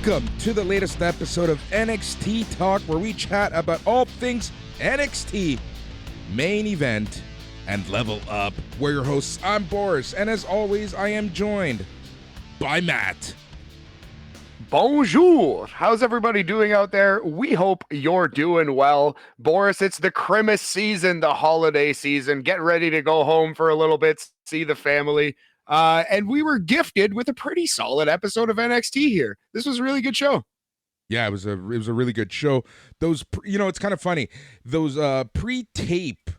Welcome to the latest episode of NXT Talk, where we chat about all things NXT, main event, and level up. We're your hosts. I'm Boris, and as always, I am joined by Matt. Bonjour. How's everybody doing out there? We hope you're doing well. Boris, it's the Christmas season, the holiday season. Get ready to go home for a little bit, see the family. And we were gifted with a pretty solid episode of NXT here. This was a really good show. Yeah, it was a really good show. Those, it's kind of funny. Those pre-tape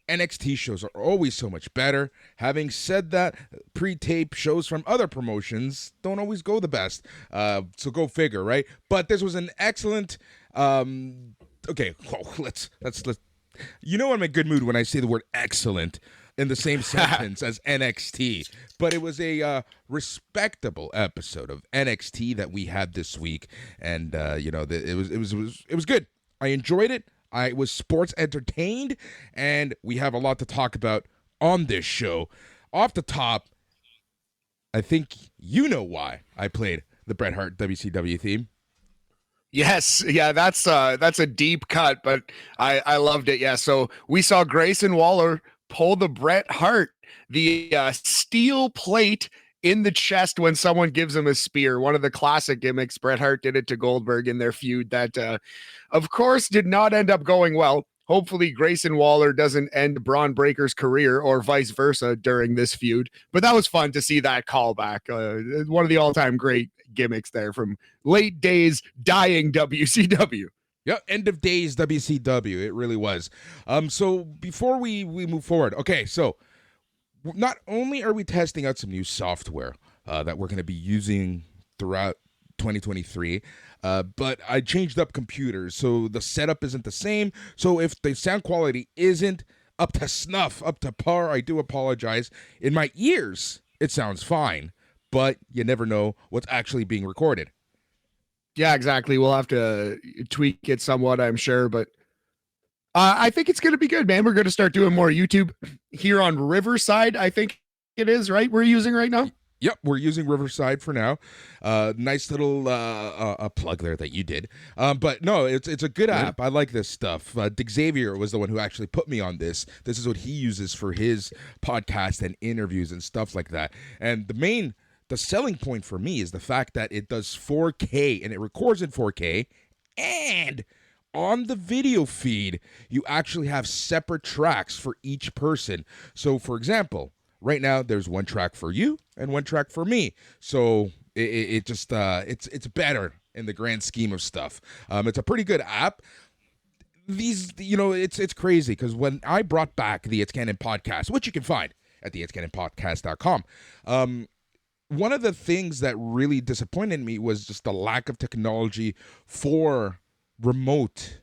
NXT shows are always so much better. Having said that, pre-tape shows from other promotions don't always go the best. So go figure, right? But this was an excellent. Okay, let's. I'm in a good mood when I say the word excellent in the same sentence as NXT. But it was a respectable episode of NXT that we had this week, and it was good. I enjoyed it. I was sports entertained, and we have a lot to talk about on this show. Off the top, I think you know why I played the Bret Hart WCW theme. Yes, yeah, that's a deep cut, but I loved it. Yeah, so we saw Grayson Waller pull the Bret Hart, the steel plate in the chest when someone gives him a spear. One of the classic gimmicks. Bret Hart did it to Goldberg in their feud that, of course, did not end up going well. Hopefully Grayson Waller doesn't end Braun Breaker's career or vice versa during this feud. But that was fun to see that callback. One of the all-time great gimmicks there from late days dying WCW. Yeah, end of days WCW. It really was. So before we move forward, okay, so not only are we testing out some new software that we're going to be using throughout 2023, but I changed up computers, so the setup isn't the same. So if the sound quality isn't up to snuff, up to par, I do apologize. In my ears, it sounds fine, but you never know what's actually being recorded. Yeah, exactly. We'll have to tweak it somewhat, I'm sure, but I think it's going to be good, man. We're going to start doing more YouTube here on Riverside, I think it is, right? We're using right now? Yep, we're using Riverside for now. Nice little plug there that you did. But no, it's a good app. I like this stuff. Dick Xavier was the one who actually put me on this. This is what he uses for his podcast and interviews and stuff like that. And the selling point for me is the fact that it does 4K and it records in 4K, and on the video feed, you actually have separate tracks for each person. So, for example, right now there's one track for you and one track for me. So it's better in the grand scheme of stuff. It's a pretty good app. It's crazy because when I brought back the It's Canon podcast, which you can find at the itscanonpodcast.com, one of the things that really disappointed me was just the lack of technology for remote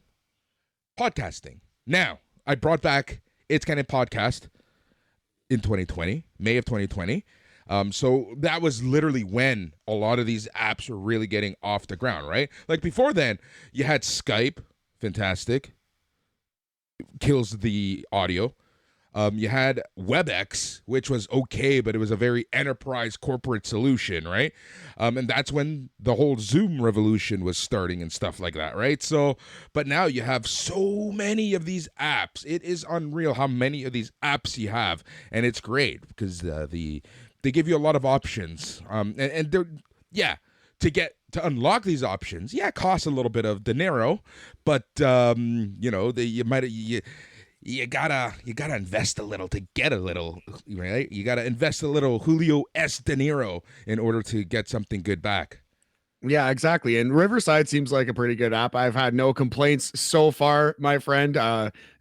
podcasting. Now, I brought back It's Canon Podcast in 2020, May of 2020. So that was literally when a lot of these apps were really getting off the ground, right? Like before then, you had Skype, fantastic, kills the audio. You had WebEx, which was okay, but it was a very enterprise corporate solution, right? And that's when the whole Zoom revolution was starting and stuff like that, right? So, but now you have so many of these apps. It is unreal how many of these apps you have, and it's great because they give you a lot of options. And they're, to unlock these options, it costs a little bit of dinero, but you gotta invest a little to get a little, right? You gotta invest a little Julio S. De Niro in order to get something good back. Yeah, exactly. And Riverside seems like a pretty good app. I've had no complaints so far, my friend.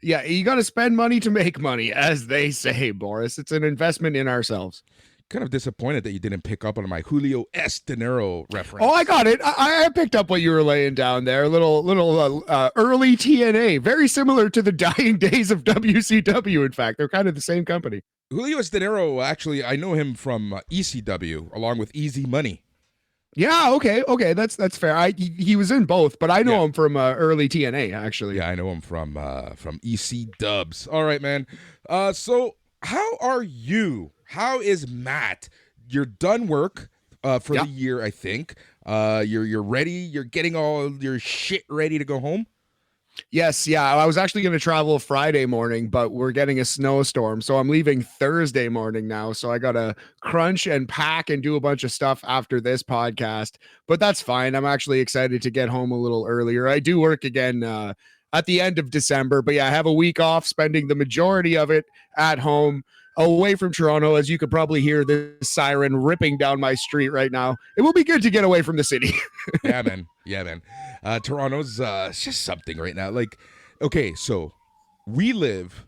You got to spend money to make money, as they say, Boris. It's an investment in ourselves. Kind of disappointed that you didn't pick up on my Julio S. De Niro reference. Oh, I got it. I picked up what you were laying down there. A little early TNA, very similar to the dying days of WCW. In fact, they're kind of the same company. Julio S. De Niro, actually, I know him from ECW along with Easy Money. Yeah, okay, that's fair. He was in both, but I know him from early TNA actually. Yeah, I know him from EC Dubs. All right, man. So how are you? How is Matt? You're done work. for the year, I think. You're ready. You're getting all your shit ready to go home. Yes, yeah. I was actually going to travel Friday morning, but we're getting a snowstorm, so I'm leaving Thursday morning now. So I got to crunch and pack and do a bunch of stuff after this podcast, but that's fine. I'm actually excited to get home a little earlier. I do work again at the end of December, but yeah, I have a week off, spending the majority of it at home, away from Toronto. As you could probably hear this siren ripping down my street right now. It will be good to get away from the city. Yeah, man. Toronto's it's just something right now. Like, okay, so we live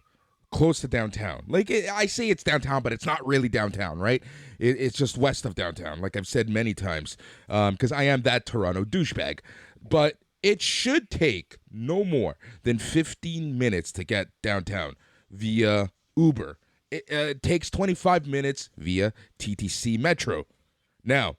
close to downtown. Like, I say it's downtown, but it's not really downtown, right? It's just west of downtown, like I've said many times, because I am that Toronto douchebag. But it should take no more than 15 minutes to get downtown via Uber. It takes 25 minutes via TTC Metro. Now,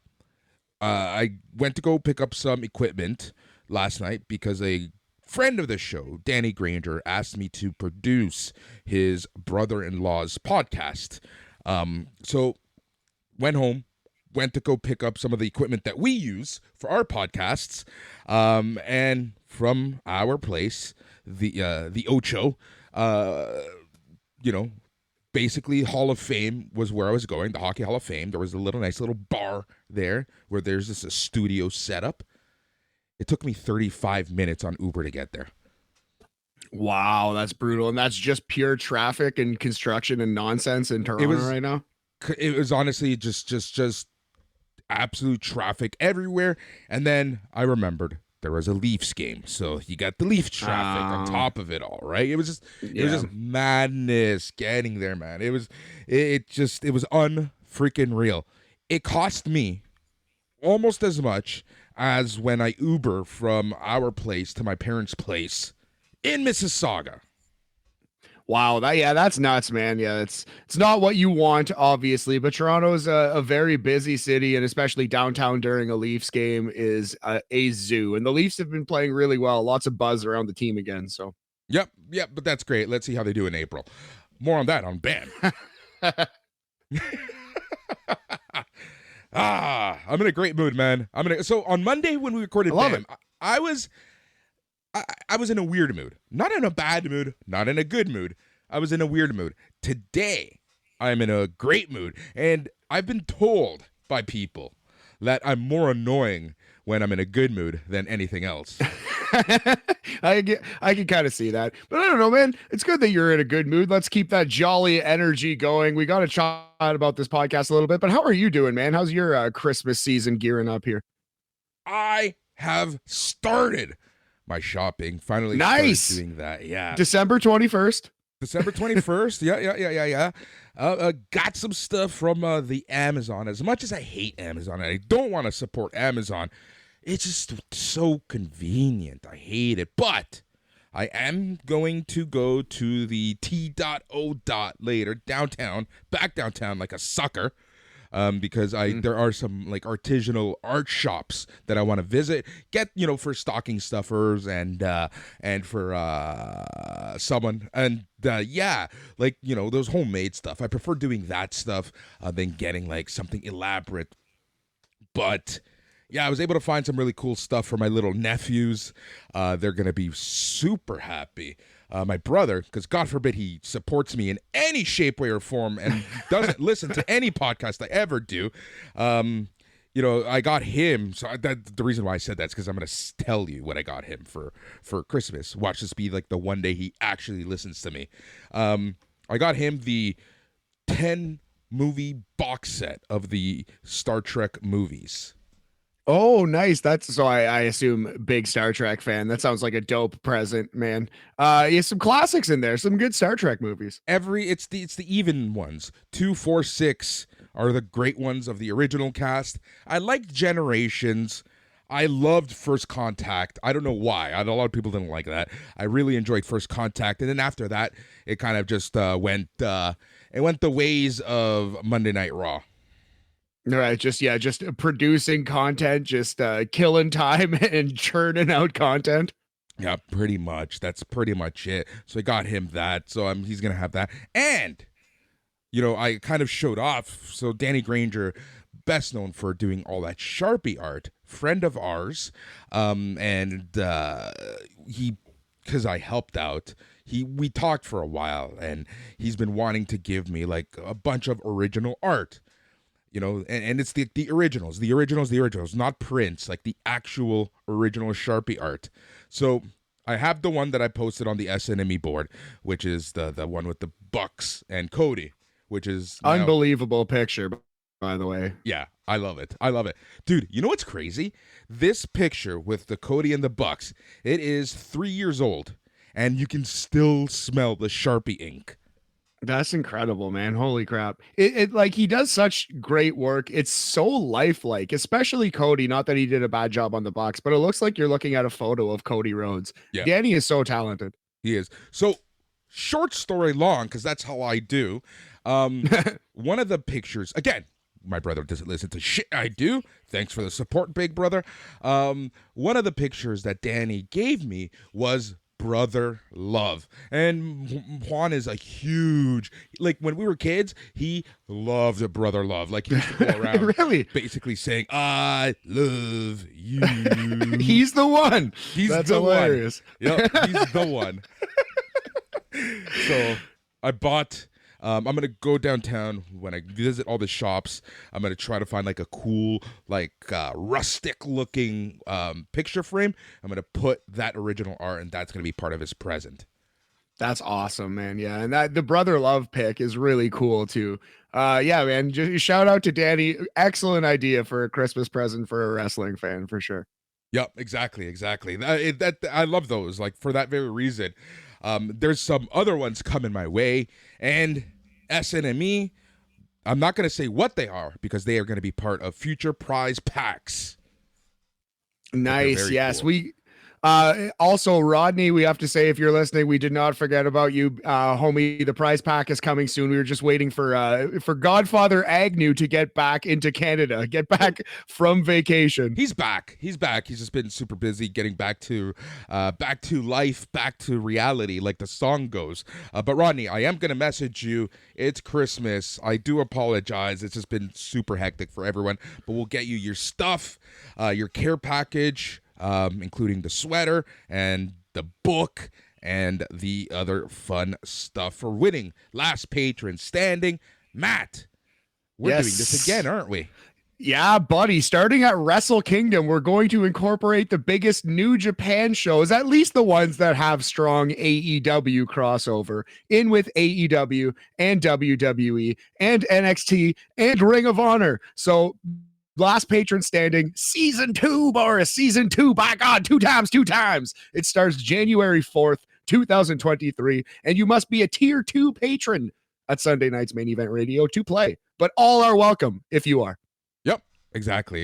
I went to go pick up some equipment last night because a friend of the show, Danny Granger, asked me to produce his brother-in-law's podcast. So went home, went to go pick up some of the equipment that we use for our podcasts, and from our place, the Ocho, basically Hall of Fame was where I was going, the Hockey Hall of Fame. There was a nice little bar there where there's a studio setup. It took me 35 minutes on Uber to get there. Wow, that's brutal. And that's just pure traffic and construction and nonsense in Toronto right now. It was honestly just absolute traffic everywhere. And then I remembered there was a Leafs game, so you got the Leafs traffic on top of it all, right? It was just madness getting there, man. It was unfreaking real. It cost me almost as much as when I Uber from our place to my parents' place in Mississauga. Wow, that's nuts, man. Yeah, it's not what you want, obviously, but Toronto's a very busy city, and especially downtown during a Leafs game is a zoo. And the Leafs have been playing really well. Lots of buzz around the team again. So, yep, but that's great. Let's see how they do in April. More on that on BAM. I'm in a great mood, man. So on Monday when we recorded BAM, I was in a weird mood. Not in a bad mood, not in a good mood. I was in a weird mood. Today, I'm in a great mood. And I've been told by people that I'm more annoying when I'm in a good mood than anything else. I can kind of see that. But I don't know, man. It's good that you're in a good mood. Let's keep that jolly energy going. We got to chat about this podcast a little bit. But how are you doing, man? How's your Christmas season gearing up here? I have started my shopping. Finally nice doing that. Yeah. December 21st. December 21st. Yeah. Got some stuff from the Amazon. As much as I hate Amazon and I don't want to support Amazon, it's just so convenient. I hate it. But I am going to go to the T.O. later downtown, back downtown like a sucker. Because there are some like artisanal art shops that I want to visit, get for stocking stuffers and for someone and those homemade stuff. I prefer doing that stuff than getting like something elaborate. But yeah, I was able to find some really cool stuff for my little nephews. They're gonna be super happy. My brother, because God forbid he supports me in any shape, way, or form and doesn't listen to any podcast I ever do. I got him. So the reason why I said that's because I'm going to tell you what I got him for Christmas. Watch this be like the one day he actually listens to me. I got him the 10 movie box set of the Star Trek movies. Oh, nice. That's so I assume big Star Trek fan. That sounds like a dope present, man. Some classics in there, some good Star Trek movies. It's the even ones. 2, 4, 6 are the great ones of the original cast. I liked Generations. I loved First Contact. I don't know why. A lot of people didn't like that. I really enjoyed First Contact, and then after that, it kind of just went the ways of Monday Night Raw. All right, just producing content, just killing time and churning out content. Yeah, pretty much. That's pretty much it. So I got him that. So he's gonna have that. And I kind of showed off. So Danny Granger best known for doing all that Sharpie art. Friend of ours, and he, because I helped out, we talked for a while, and he's been wanting to give me like a bunch of original art, you know, and it's the originals, not prints, like the actual original Sharpie art. So I have the one that I posted on the SNME board, which is the one with the Bucks and Cody, which is now, unbelievable picture, by the way. yeah, I love it. Dude, you know what's crazy? This picture with the Cody and the Bucks, it is 3 years old, and you can still smell the Sharpie ink. That's incredible, man. Holy crap. It like, he does such great work. It's so lifelike, especially Cody. Not that he did a bad job on the box, but it looks like you're looking at a photo of Cody Rhodes. Yeah. Danny is so talented. He is. So, short story long, because that's how I do. One of the pictures, again, my brother doesn't listen to shit I do. Thanks for the support, big brother. One of the pictures that Danny gave me was brother love, and Juan is a huge, like, when we were kids, he loved brother love. Like, he used to go around really basically saying, I love you. He's the one. That's hilarious. Yep, he's the one. So I bought, I'm going to go downtown when I visit all the shops. I'm going to try to find like a cool, like rustic looking picture frame. I'm going to put that original art, and that's going to be part of his present. That's awesome, man. Yeah. And that the brother love pick is really cool too. Yeah, man. Just shout out to Danny. Excellent idea for a Christmas present for a wrestling fan, for sure. Yep, exactly. That I love those, like, for that very reason. There's some other ones coming my way, and SNME, I'm not going to say what they are because they are going to be part of future prize packs. Nice. Yes. Cool. We also, Rodney, we have to say, if you're listening, we did not forget about you, homie. The prize pack is coming soon. We were just waiting for Godfather Agnew to get back into Canada, get back from vacation. He's back. He's just been super busy getting back to life, back to reality, like the song goes. But Rodney, I am going to message you. It's Christmas. I do apologize. It's just been super hectic for everyone, but we'll get you your stuff, your care package, including the sweater and the book and the other fun stuff for winning last patron standing. Matt, we're doing this again, aren't we? Yeah, buddy. Starting at Wrestle Kingdom, we're going to incorporate the biggest New Japan shows, at least the ones that have strong AEW crossover, in with AEW and WWE and NXT and Ring of Honor. So, last patron standing, season 2, Boris, season 2, by God, two times. It starts January 4th, 2023, and you must be a tier 2 patron at Sunday night's Main Event Radio to play, but all are welcome if you are. Yep, exactly.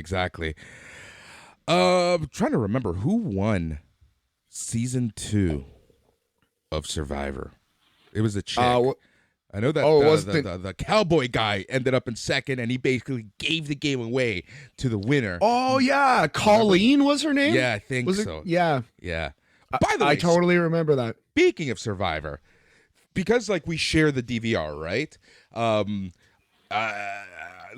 I'm trying to remember who won season 2 of Survivor. It was a chick. I know that the cowboy guy ended up in second, and he basically gave the game away to the winner. Oh, yeah. Colleen was her name? Yeah, I think so. Yeah. By the way, I totally remember that. Speaking of Survivor, because, like, we share the DVR, right?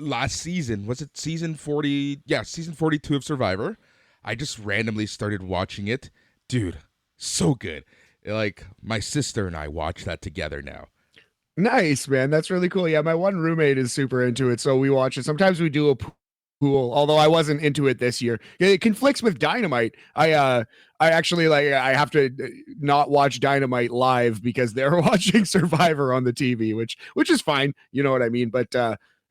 Last season, was it season 40? Yeah, season 42 of Survivor. I just randomly started watching it. Dude, so good. Like, my sister and I watch that together now. Nice, man. That's really cool. Yeah, my one roommate is super into it, so we watch it. Sometimes we do a pool, although I wasn't into it this year. It conflicts with Dynamite. I actually, like, I have to not watch Dynamite live because they're watching Survivor on the TV, which is fine. You know what I mean? But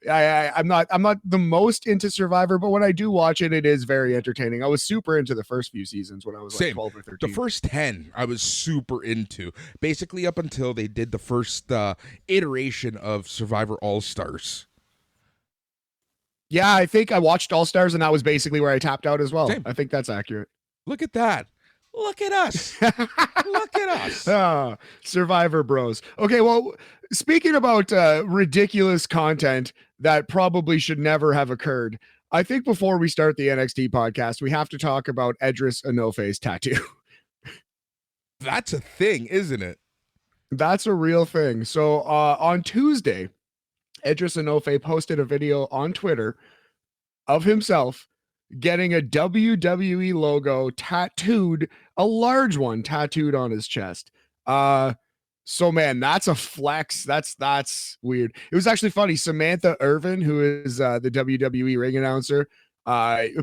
I'm not the most into Survivor, but when I do watch it, it is very entertaining. I was super into the first few seasons when I was like 12 or 13. The first 10 I was super into, basically up until they did the first iteration of Survivor All-Stars. Yeah, I think I watched All-Stars, and that was basically where I tapped out as well. Same. I think that's accurate. Look at that. Look at us. Look at us. Survivor bros. Okay, well, speaking about ridiculous content that probably should never have occurred, I think before we start the NXT podcast, we have to talk about Edris Enofe's tattoo. That's a thing, isn't it? That's a real thing. So on Tuesday, Edris Enofe posted a video on Twitter of himself getting a WWE logo tattooed, a large one tattooed on his chest. So man, that's a flex. That's weird. It was actually funny. Samantha Irvin, who is the WWE ring announcer,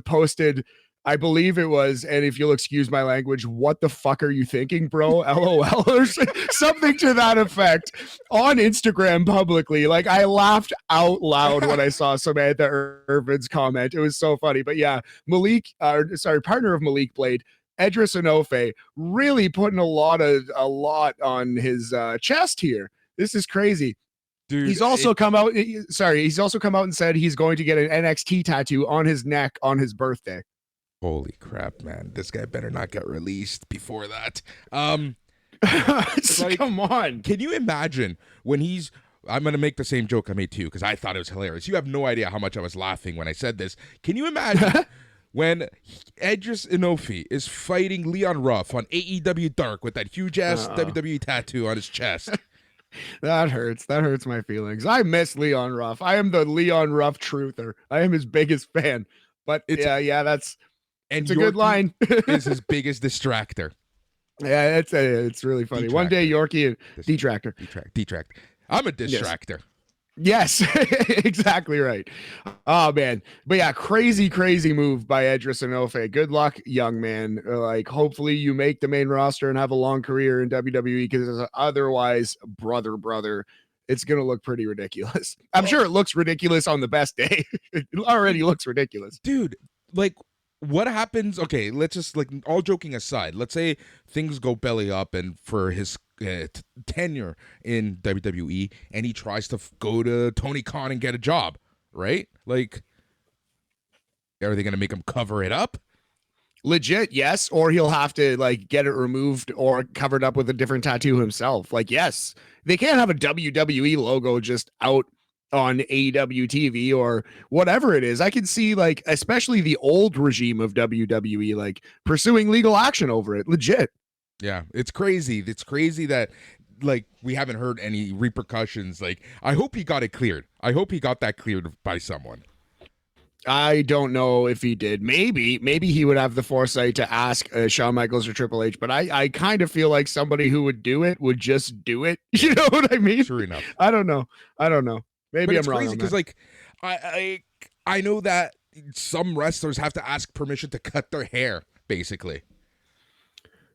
posted, I believe it was, and if you'll excuse my language, what the fuck are you thinking, bro? LOL or something to that effect on Instagram publicly. Like, I laughed out loud when I saw Samantha Irvin's comment. It was so funny. But yeah, partner of Malik Blade, Edris Enofe, really putting a lot on his chest here. This is crazy. Dude, he's also come out and said he's going to get an NXT tattoo on his neck on his birthday. Holy crap, man. This guy better not get released before that. Like, come on. Can you imagine when I'm going to make the same joke I made too, because I thought it was hilarious. You have no idea how much I was laughing when I said this. Can you imagine when Edris Enofe is fighting Leon Ruff on AEW Dark with that huge-ass WWE tattoo on his chest? That hurts. That hurts my feelings. I miss Leon Ruff. I am the Leon Ruff truther. I am his biggest fan. But it's a good line. Is his biggest distractor. Yeah, it's really funny. Detractor. One day Yorkie and detractor. Detract. I'm a distractor. Yes, exactly right. Oh man, but yeah, crazy move by Edris Enofe. Good luck, young man. Like, hopefully you make the main roster and have a long career in WWE, because otherwise, brother, it's gonna look pretty ridiculous. I'm sure it looks ridiculous on the best day. It already looks ridiculous, dude. Like, what happens? Okay, let's just, like, all joking aside, let's say things go belly up and for his tenure in WWE, and he tries to go to Tony Khan and get a job, right? Like, are they going to make him cover it up? Legit, yes. Or he'll have to, like, get it removed or covered up with a different tattoo himself. Like, yes, they can't have a WWE logo just out on AEW TV or whatever it is. I can see, like, especially the old regime of WWE, like, pursuing legal action over it. Legit. Yeah, it's crazy. It's crazy that, like, we haven't heard any repercussions. Like, I hope he got it cleared. I hope he got that cleared by someone. I don't know if he did. Maybe he would have the foresight to ask Shawn Michaels or Triple H, but I kind of feel like somebody who would do it would just do it. You know what I mean? True enough. I don't know. Maybe I'm wrong. Crazy because, like, I know that some wrestlers have to ask permission to cut their hair, basically.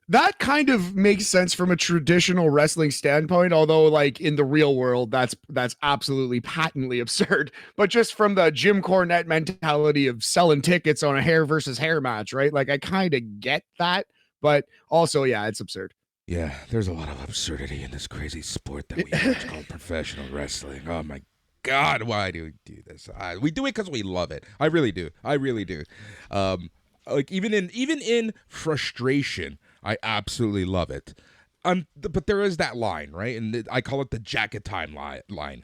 That kind of makes sense from a traditional wrestling standpoint, although, like, in the real world, that's absolutely patently absurd. But just from the Jim Cornette mentality of selling tickets on a hair versus hair match, right? Like, I kind of get that, but also, yeah, it's absurd. Yeah, there's a lot of absurdity in this crazy sport that we watch called professional wrestling. Oh my God, why do we do this? We do it because we love it. I really do. Like, even in frustration, I absolutely love it. But there is that line, right? And I call it the jacket time line.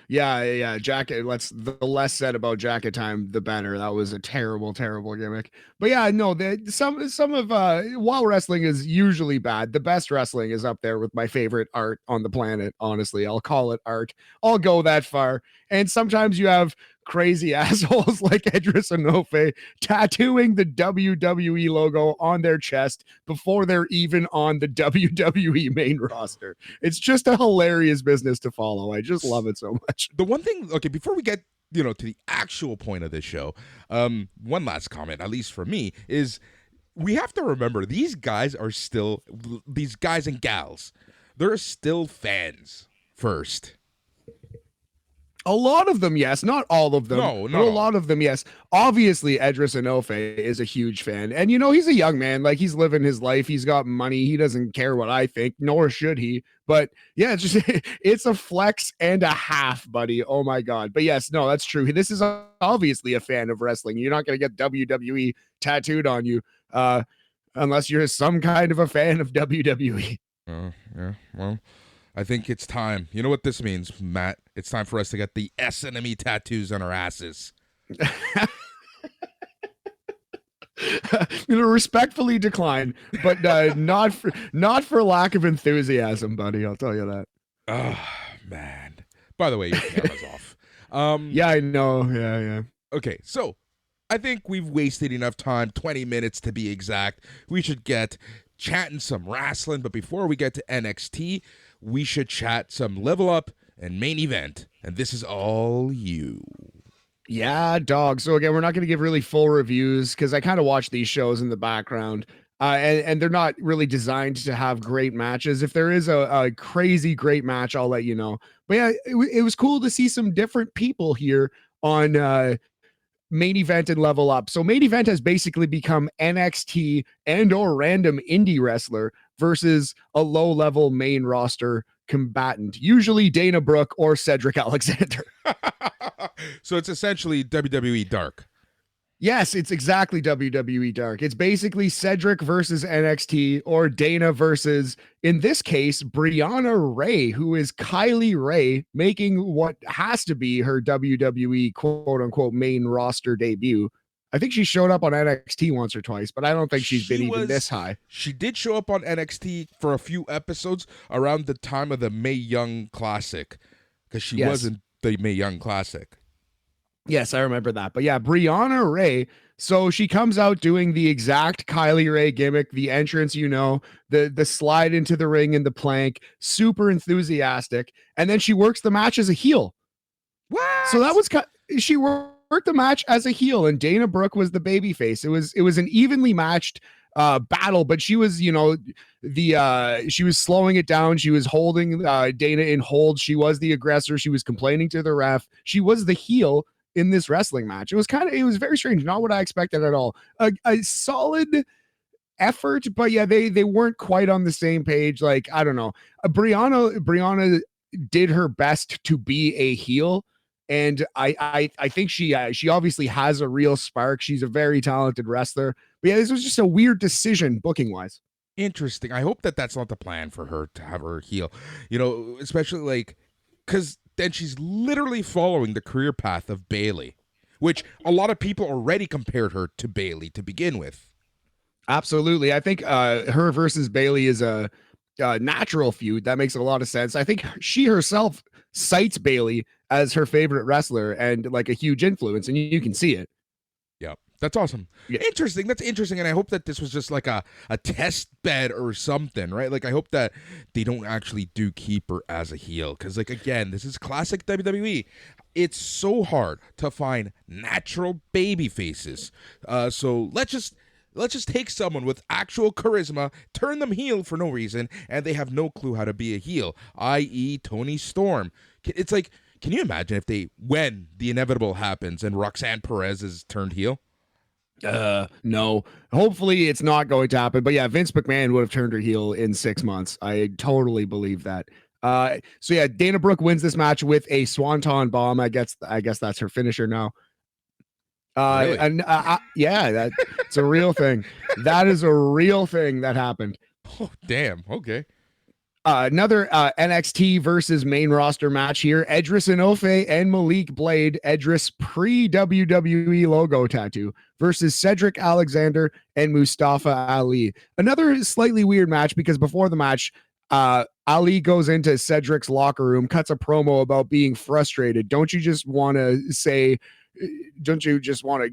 Yeah. Jacket. The less said about jacket time, the better. That was a terrible gimmick. But yeah, no. Some of while wrestling is usually bad, the best wrestling is up there with my favorite art on the planet. Honestly, I'll call it art. I'll go that far. And sometimes you have crazy assholes like Edris Enofe tattooing the WWE logo on their chest before they're even on the WWE main roster. It's just a hilarious business to follow. I just love it so much. The one thing, okay, before we get, to the actual point of this show, one last comment, at least for me, is we have to remember these guys and gals, they're still fans first. A lot of them, yes. Not all of them. No. A lot of them, yes. Obviously, Edris Enofe is a huge fan. And, he's a young man. Like, he's living his life. He's got money. He doesn't care what I think, nor should he. But, yeah, it's a flex and a half, buddy. Oh, my God. But, yes, no, that's true. This is obviously a fan of wrestling. You're not going to get WWE tattooed on you unless you're some kind of a fan of WWE. Yeah, well, I think it's time. You know what this means, Matt? It's time for us to get the S-enemy tattoos on our asses. I'm going to respectfully decline, but not for lack of enthusiasm, buddy. I'll tell you that. Oh, man. By the way, your camera's off. Yeah, I know. Yeah. Okay, so I think we've wasted enough time, 20 minutes to be exact. We should get chatting some wrestling, but before we get to NXT, we should chat some Level Up and Main Event, and this is all you. Yeah, dog. So again, we're not going to give really full reviews because I kind of watch these shows in the background. And they're not really designed to have great matches. If there is a crazy great match, I'll let you know. But yeah, it was cool to see some different people here on Main Event and Level Up. So Main Event has basically become NXT and or random indie wrestler versus a low-level main roster combatant, usually Dana Brooke or Cedric Alexander. So it's essentially WWE Dark. Yes, it's exactly WWE Dark. It's basically Cedric versus NXT or Dana versus, in this case, Brianna Ray, who is Kylie Ray, making what has to be her WWE quote unquote main roster debut. I think she showed up on NXT once or twice, but I don't think she's been even this high. She did show up on NXT for a few episodes around the time of the Mae Young Classic, because she wasn't the Mae Young Classic. Yes, I remember that. But yeah, Brianna Ray. So she comes out doing the exact Kylie Ray gimmick, the entrance, the slide into the ring and the plank, super enthusiastic. And then she works the match as a heel. What? So that was she worked the match as a heel, and Dana Brooke was the baby face. It was an evenly matched battle, but she was, she was slowing it down. She was holding Dana in hold. She was the aggressor. She was complaining to the ref. She was the heel in this wrestling match. It was very strange. Not what I expected at all. A solid effort, but yeah, they weren't quite on the same page. Like, I don't know. Brianna did her best to be a heel. And I think she obviously has a real spark. She's a very talented wrestler. But yeah, this was just a weird decision booking wise. Interesting. I hope that that's not the plan for her to have her heel, especially like, because then she's literally following the career path of Bayley, which a lot of people already compared her to Bayley to begin with. Absolutely. I think her versus Bayley is a natural feud. That makes a lot of sense. I think she herself cites Bayley as her favorite wrestler and like a huge influence, and you can see it. Yep. That's awesome. Yeah. Interesting. That's interesting. And I hope that this was just like a test bed or something, right? Like, I hope that they don't actually do keep her as a heel. Because, like, again, this is classic WWE. It's so hard to find natural baby faces. So let's just take someone with actual charisma, turn them heel for no reason, and they have no clue how to be a heel, i.e. Toni Storm. It's like, can you imagine when the inevitable happens and Roxanne Perez is turned heel? No, hopefully it's not going to happen. But yeah, Vince McMahon would have turned her heel in 6 months. I totally believe that. So yeah, Dana Brooke wins this match with a Swanton bomb. I guess that's her finisher now. Really? And yeah, that's a real thing. That is a real thing that happened. Oh, damn. Okay. Another NXT versus main roster match here. Edris Enofe and Malik Blade. Edris pre-WWE logo tattoo versus Cedric Alexander and Mustafa Ali. Another slightly weird match because before the match, Ali goes into Cedric's locker room, cuts a promo about being frustrated. Don't you just want to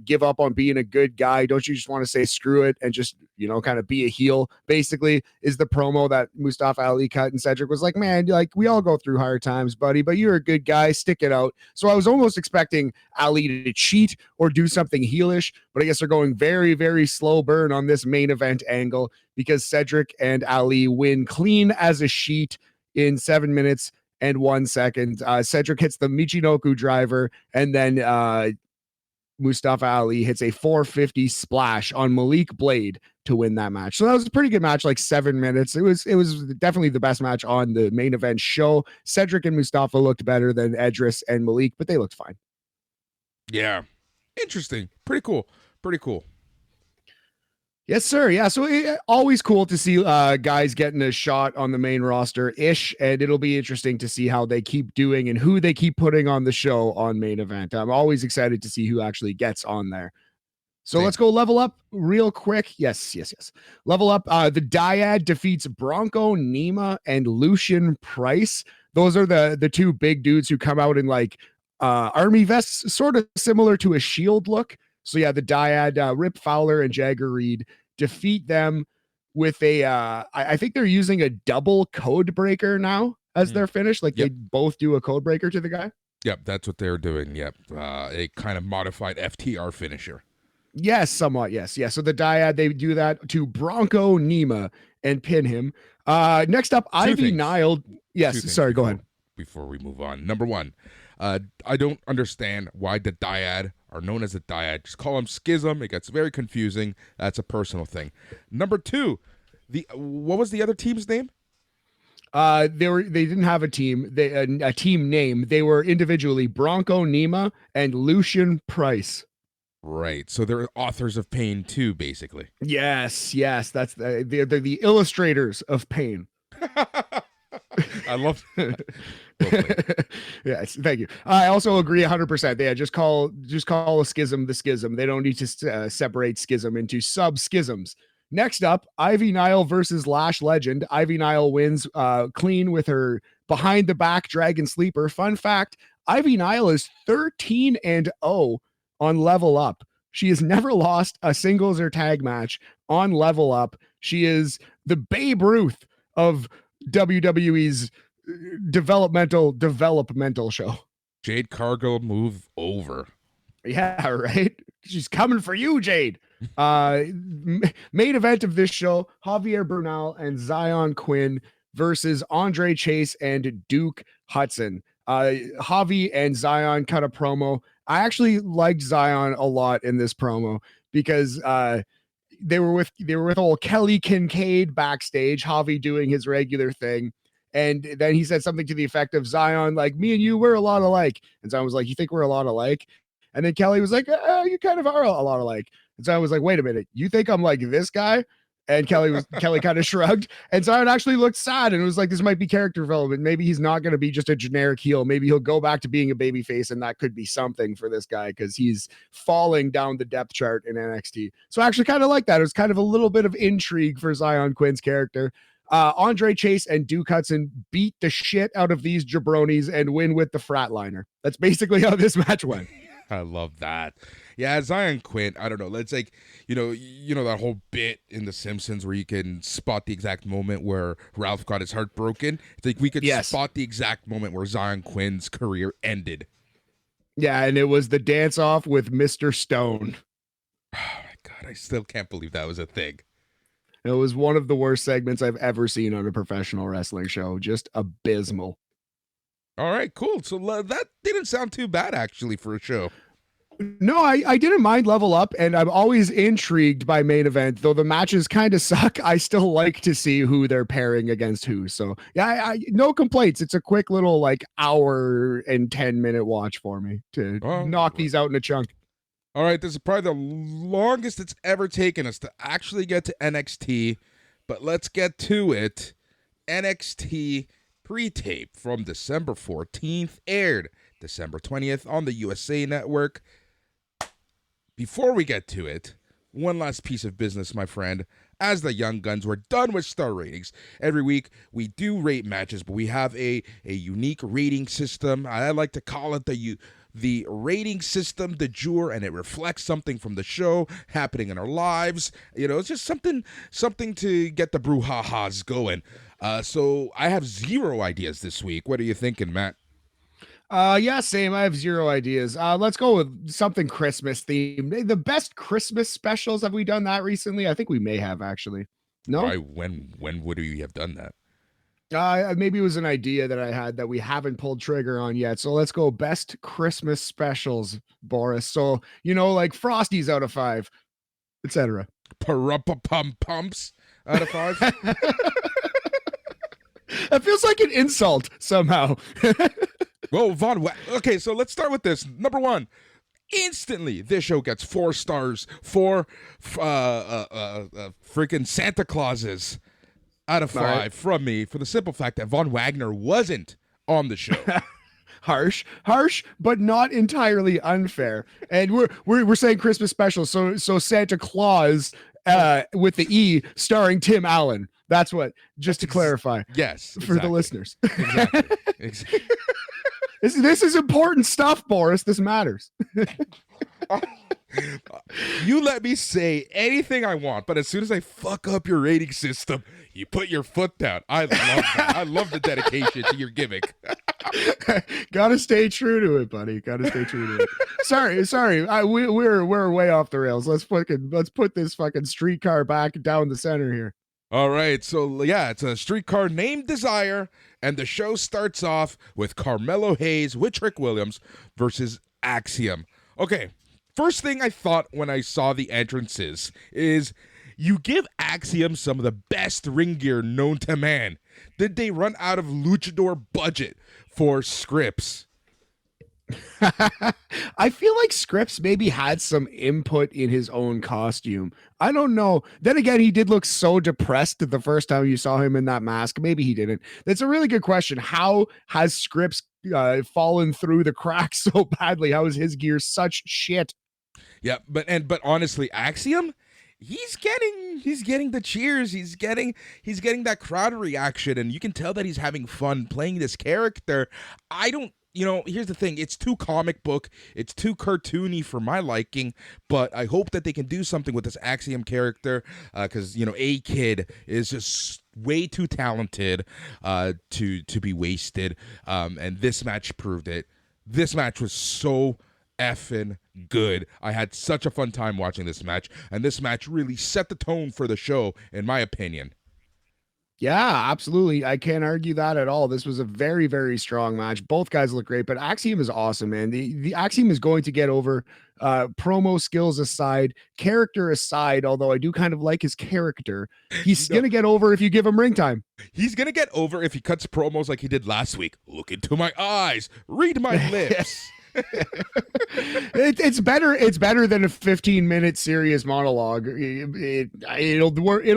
give up on being a good guy? Don't you just want to say screw it and just, kind of be a heel? Basically is the promo that Mustafa Ali cut, and Cedric was like, man, like, we all go through hard times, buddy, but you're a good guy, stick it out. So I was almost expecting Ali to cheat or do something heelish, but I guess they're going very, very slow burn on this main event angle because Cedric and Ali win clean as a sheet in 7 minutes and 1 second. Cedric hits the Michinoku driver, and then Mustafa Ali hits a 450 splash on Malik Blade to win that match. So that was a pretty good match, like 7 minutes. It was definitely the best match on the main event show. Cedric and Mustafa looked better than Edris and Malik, but they looked fine. Yeah. Interesting. Pretty cool. Yes, sir. Yeah. So always cool to see guys getting a shot on the main roster ish. And it'll be interesting to see how they keep doing and who they keep putting on the show on main event. I'm always excited to see who actually gets on there. So let's go level up real quick. Yes. Level up. The Dyad defeats Bronco Nima and Lucian Price. Those are the two big dudes who come out in like army vests, sort of similar to a shield look. So yeah, the dyad, Rip Fowler and Jagger Reed defeat them with a I think they're using a double code breaker now as their finish. Like they both do a code breaker to the guy. Yep, that's what they're doing. Yep, a kind of modified FTR finisher. Yes, somewhat. Yes. So the dyad, they do that to Bronco Nima and pin him. Next up, Ivy Nile. Yes, sorry, go ahead. Before we move on, number one, I don't understand why the dyad are known as the dyad. Just call them Schism. It gets very confusing. That's a personal thing. Number two, what was the other team's name? They didn't have a team. A team name. They were individually Bronco Nima and Lucian Price. Right. So they're authors of pain too, basically. Yes. That's they're the illustrators of pain. I love Yes, thank you. I also agree 100%. Yeah, just call a schism the schism. They don't need to separate schism into sub schisms. Next up, Ivy Nile versus Lash Legend. Ivy Nile wins clean with her behind the back dragon sleeper. Fun fact, Ivy Nile is 13-0 on Level Up. She has never lost a singles or tag match on Level Up. She is the Babe Ruth of WWE's developmental show. Jade Cargill, move over. Yeah, right. She's coming for you, Jade. Main event of this show, Javier Bernal and Zion Quinn versus Andre Chase and Duke Hudson. Javi and Zion cut a promo. I actually liked Zion a lot in this promo because they were with old Kelly Kincaid backstage, Javi doing his regular thing. And then he said something to the effect of, Zion, like, me and you, we're a lot alike. And Zion was like, you think we're a lot alike? And then Kelly was like, you kind of are a lot alike. And Zion was like, wait a minute, you think I'm like this guy? And Kelly kind of shrugged. And Zion actually looked sad and it was like, this might be character development. Maybe he's not going to be just a generic heel. Maybe he'll go back to being a babyface, and that could be something for this guy because he's falling down the depth chart in NXT. So I actually kind of like that. It was kind of a little bit of intrigue for Zion Quinn's character. Andre Chase and Duke Hudson beat the shit out of these jabronis and win with the Fratliner. That's basically how this match went. I love that. Yeah, Zion Quinn, I don't know. It's like, you know that whole bit in The Simpsons where you can spot the exact moment where Ralph got his heart broken. It's like we could spot the exact moment where Zion Quinn's career ended. Yeah, and it was the dance-off with Mr. Stone. Oh, my God. I still can't believe that was a thing. It was one of the worst segments I've ever seen on a professional wrestling show. Just abysmal. All right, cool. So that didn't sound too bad, actually, for a show. No, I didn't mind Level Up, and I'm always intrigued by main event. Though the matches kind of suck, I still like to see who they're pairing against who. So, yeah, I no complaints. It's a quick little, like, hour and 10-minute watch for me to knock these out in a chunk. All right, this is probably the longest it's ever taken us to actually get to NXT, but let's get to it. NXT pre-tape from December 14th aired December 20th on the USA Network. Before we get to it, one last piece of business, my friend. As the Young Guns, we're done with star ratings. Every week, we do rate matches, but we have a unique rating system. I like to call it the rating system de jour, and it reflects something from the show happening in our lives. You know, it's just something to get the brouhahas going. So I have zero ideas this week. What are you thinking, Matt? Yeah, same. I have zero ideas. Let's go with something Christmas themed. The best Christmas specials. Have we done that recently? I think we may have, actually. No? Why, when would we have done that? Maybe it was an idea that I had that we haven't pulled trigger on yet. So let's go best Christmas specials, Boris. So, like Frosty's out of 5, etc. Pumps out of 5. That feels like an insult somehow. Well, okay, so let's start with this. Number 1. Instantly, this show gets 4 stars for freaking Santa Clauses out of 5 from me, for the simple fact that Von Wagner wasn't on the show. Harsh, but not entirely unfair. And we're saying Christmas special, so Santa Claus with the E, starring Tim Allen. That's what, just to clarify. Yes, for the listeners. Exactly. This is important stuff, Boris. This matters. You let me say anything I want, but as soon as I fuck up your rating system, you put your foot down. I love that. I love the dedication to your gimmick. Gotta stay true to it, buddy. Gotta stay true to it. Sorry. We're way off the rails. Let's put this fucking streetcar back down the center here. All right, so yeah, it's a streetcar named Desire, and the show starts off with Carmelo Hayes with Trick Williams versus Axiom. Okay, first thing I thought when I saw the entrances is you give Axiom some of the best ring gear known to man. Did they run out of luchador budget for scripts? I feel like Scripps maybe had some input in his own costume. I don't know. Then again, he did look so depressed the first time you saw him in that mask. Maybe he didn't. That's a really good question. How has Scripps fallen through the cracks so badly? How is his gear such shit? Yeah, but honestly, Axiom, he's getting the cheers. He's getting that crowd reaction, and you can tell that he's having fun playing this character. Here's the thing. It's too comic book. It's too cartoony for my liking, but I hope that they can do something with this Axiom character because, A-Kid is just way too talented to be wasted, and this match proved it. This match was so effing good. I had such a fun time watching this match, and this match really set the tone for the show, in my opinion. Yeah, absolutely. I can't argue that at all. This was a very, very strong match. Both guys look great, but Axiom is awesome, man. The Axiom is going to get over, promo skills aside, character aside, although I do kind of like his character. He's going to get over if you give him ring time. He's going to get over if he cuts promos like he did last week. Look into my eyes. Read my lips. It's better than a 15-minute serious monologue. It'll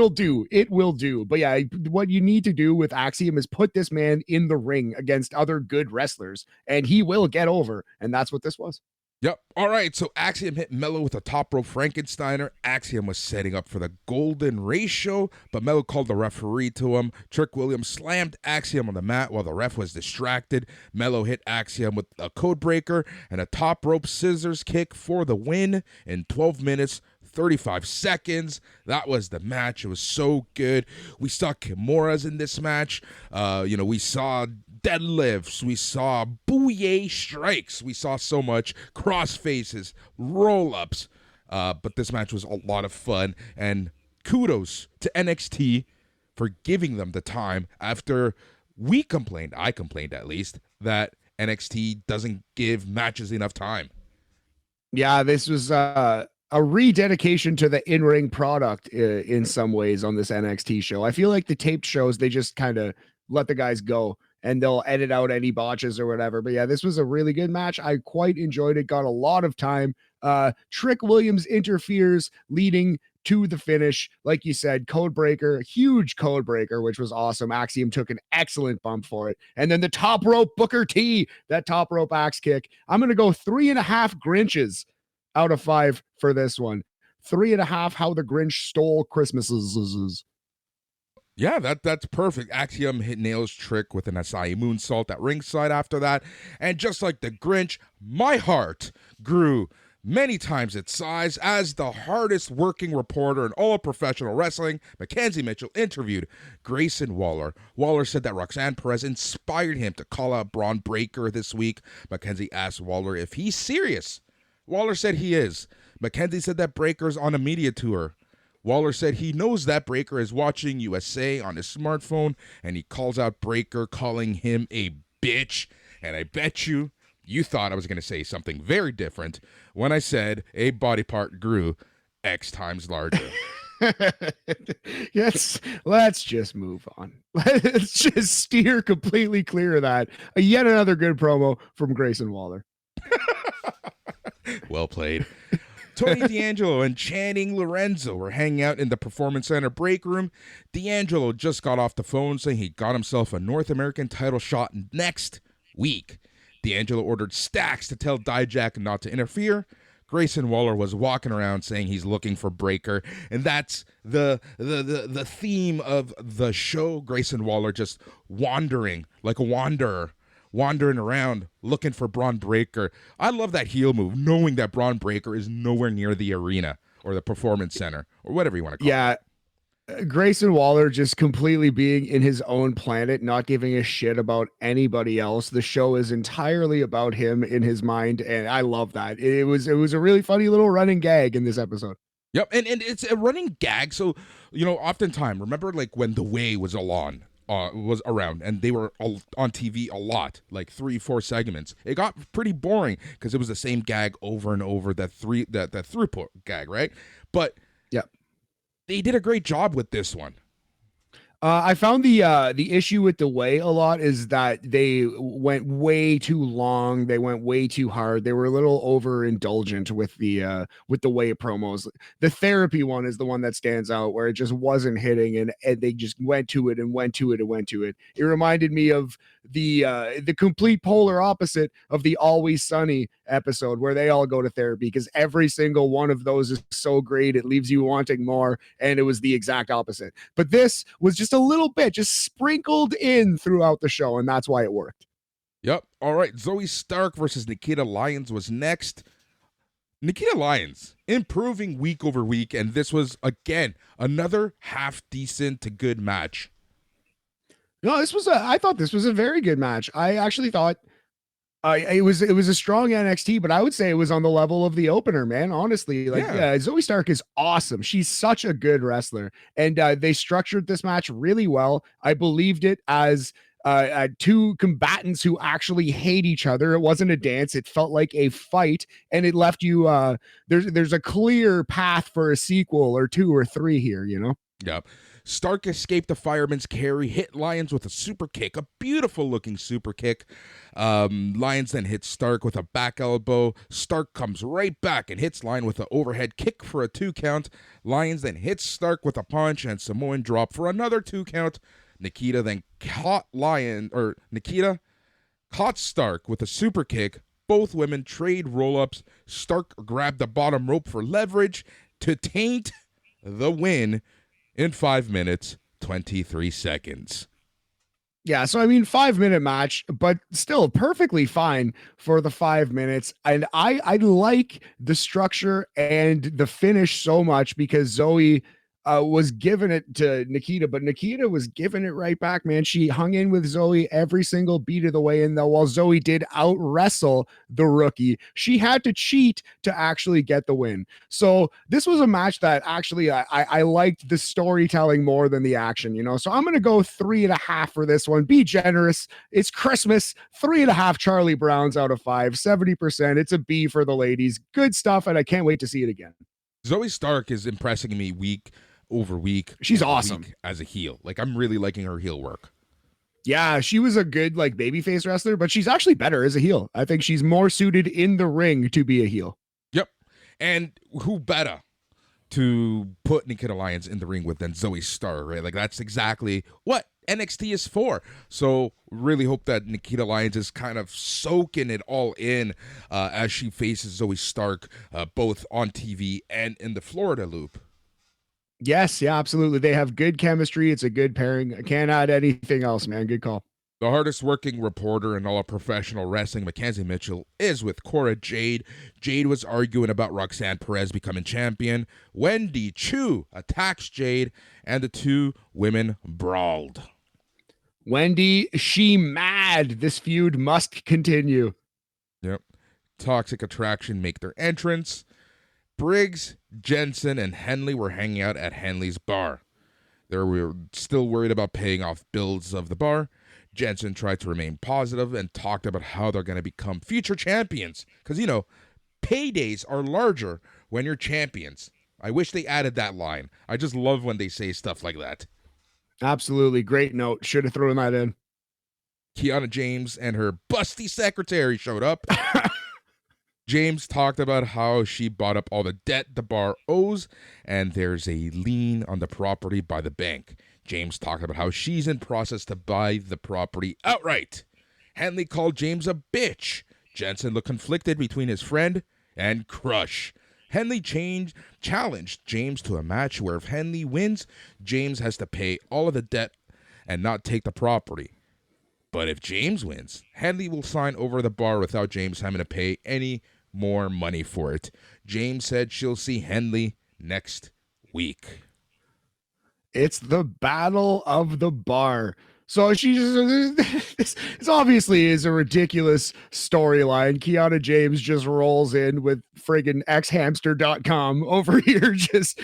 do. It will do. But yeah, what you need to do with Axiom is put this man in the ring against other good wrestlers, and he will get over. And that's what this was. Yep. All right. So Axiom hit Mello with a top rope Frankensteiner. Axiom was setting up for the Golden Ratio, but Mello called the referee to him. Trick Williams slammed Axiom on the mat while the ref was distracted. Mello hit Axiom with a code breaker and a top rope scissors kick for the win in 12 minutes, 35 seconds. That was the match. It was so good. We saw Kimuras in this match. We saw deadlifts, we saw bouye strikes, we saw so much cross faces, roll-ups, but this match was a lot of fun, and kudos to NXT for giving them the time after I complained at least, that NXT doesn't give matches enough time. Yeah, this was a rededication to the in-ring product in some ways on this NXT show. I feel like the taped shows, they just kind of let the guys go and they'll edit out any botches or whatever. But yeah, this was a really good match. I quite enjoyed it. Got a lot of time. Trick Williams interferes, leading to the finish. Like you said, code breaker, huge code breaker, which was awesome. Axiom took an excellent bump for it. And then the top rope Booker T, that top rope axe kick. I'm going to go 3.5 Grinches out of 5 for this one. 3.5 how the Grinch stole Christmases. Yeah, that's perfect. Axiom hit nails Trick with an Acai moonsault at ringside after that. And just like the Grinch, my heart grew many times its size as the hardest working reporter in all of professional wrestling, Mackenzie Mitchell, interviewed Grayson Waller. Waller said that Roxanne Perez inspired him to call out Braun Breaker this week. Mackenzie asked Waller if he's serious. Waller said he is. Mackenzie said that Breaker's on a media tour. Waller said he knows that Breaker is watching USA on his smartphone, and he calls out Breaker, calling him a bitch. And I bet you thought I was going to say something very different when I said a body part grew X times larger. Yes, let's just move on. Let's just steer completely clear of that. Yet another good promo from Grayson Waller. Well played. Tony D'Angelo and Channing Lorenzo were hanging out in the Performance Center break room. D'Angelo just got off the phone saying he got himself a North American title shot next week. D'Angelo ordered Stacks to tell Dijak not to interfere. Grayson Waller was walking around saying he's looking for Breaker, and that's the theme of the show. Grayson Waller just wandering like a wanderer, wandering around looking for Braun Breaker. I love that heel move, knowing that Braun Breaker is nowhere near the arena or the performance center or whatever you want to call it. Yeah. Grayson Waller just completely being in his own planet, not giving a shit about anybody else. The show is entirely about him in his mind, and I love that. It was a really funny little running gag in this episode. Yep, and it's a running gag. So, oftentimes, remember like when The Way was was around, and they were on TV a lot, like 3-4 segments. It got pretty boring because it was the same gag over and over. That throughput gag, right? But yeah. They did a great job with this one. I found the issue with The Way a lot is that they went way too long. They went way too hard. They were a little overindulgent with the Way promos. The therapy one is the one that stands out, where it just wasn't hitting, and they just went to it and went to it and went to it. It reminded me of the complete polar opposite of the Always Sunny episode, where they all go to therapy, because every single one of those is so great it leaves you wanting more, and it was the exact opposite. But this was just a little bit just sprinkled in throughout the show, and that's why it worked. Yep. All right, Zoe Stark versus Nikita Lyons was next. Nikita Lyons improving week over week, and this was again another half decent to good match. No, I thought this was a very good match. I actually thought it was a strong NXT, but I would say it was on the level of the opener, man. Honestly, Zoe Stark is awesome. She's such a good wrestler, and they structured this match really well. I believed it as two combatants who actually hate each other. It wasn't a dance. It felt like a fight, and it left you there's a clear path for a sequel or 2 or 3 here, Yep. Stark escaped the fireman's carry, hit Lyons with a super kick, a beautiful looking super kick. Lyons then hits Stark with a back elbow. Stark comes right back and hits Lyons with an overhead kick for a 2 count. Lyons then hits Stark with a punch and Samoan drop for another 2 count. Nikita then caught Stark with a super kick. Both women trade roll-ups. Stark grabbed the bottom rope for leverage to taint the win in 5 minutes, 23 seconds. Yeah, so 5-minute match, but still perfectly fine for the 5 minutes. And I like the structure and the finish so much, because Zoe was giving it to Nikita, but Nikita was giving it right back, man. She hung in with Zoe every single beat of the way in, though. While Zoe did out wrestle the rookie, she had to cheat to actually get the win. So this was a match that actually I liked the storytelling more than the action, So I'm going to go 3.5 for this one. Be generous. It's Christmas. 3.5 Charlie Browns out of 5, 70%. It's a B for the ladies. Good stuff, and I can't wait to see it again. Zoe Stark is impressing me week over week. She's awesome as a heel. Like, I'm really liking her heel work. Yeah, she was a good babyface wrestler, but she's actually better as a heel. I think she's more suited in the ring to be a heel. Yep. And who better to put Nikita Lyons in the ring with than Zoe Stark, right? Like, that's exactly what NXT is for. So really hope that Nikita Lyons is kind of soaking it all in as she faces Zoe Stark, both on TV and in the Florida loop. Yes, yeah, absolutely. They have good chemistry. It's a good pairing. I can't add anything else, man. Good call. The hardest working reporter in all of professional wrestling, Mackenzie Mitchell, is with Cora Jade. Jade was arguing about Roxanne Perez becoming champion. Wendy Chu attacks Jade, and the two women brawled. Wendy, she mad. This feud must continue. Yep. Toxic Attraction make their entrance. Briggs, Jensen, and Henley were hanging out at Henley's bar. They were still worried about paying off bills of the bar. Jensen tried to remain positive and talked about how they're going to become future champions. Because, paydays are larger when you're champions. I wish they added that line. I just love when they say stuff like that. Absolutely. Great note. Should have thrown that in. Kiana James and her busty secretary showed up. James talked about how she bought up all the debt the bar owes, and there's a lien on the property by the bank. James talked about how she's in process to buy the property outright. Henley called James a bitch. Jensen looked conflicted between his friend and crush. Henley challenged James to a match where if Henley wins, James has to pay all of the debt and not take the property. But if James wins, Henley will sign over the bar without James having to pay any more money for it. James said she'll see Henley next week. It's the battle of the bar. So she just, this obviously is a ridiculous storyline. Kiana James just rolls in with friggin' xhamster.com over here, just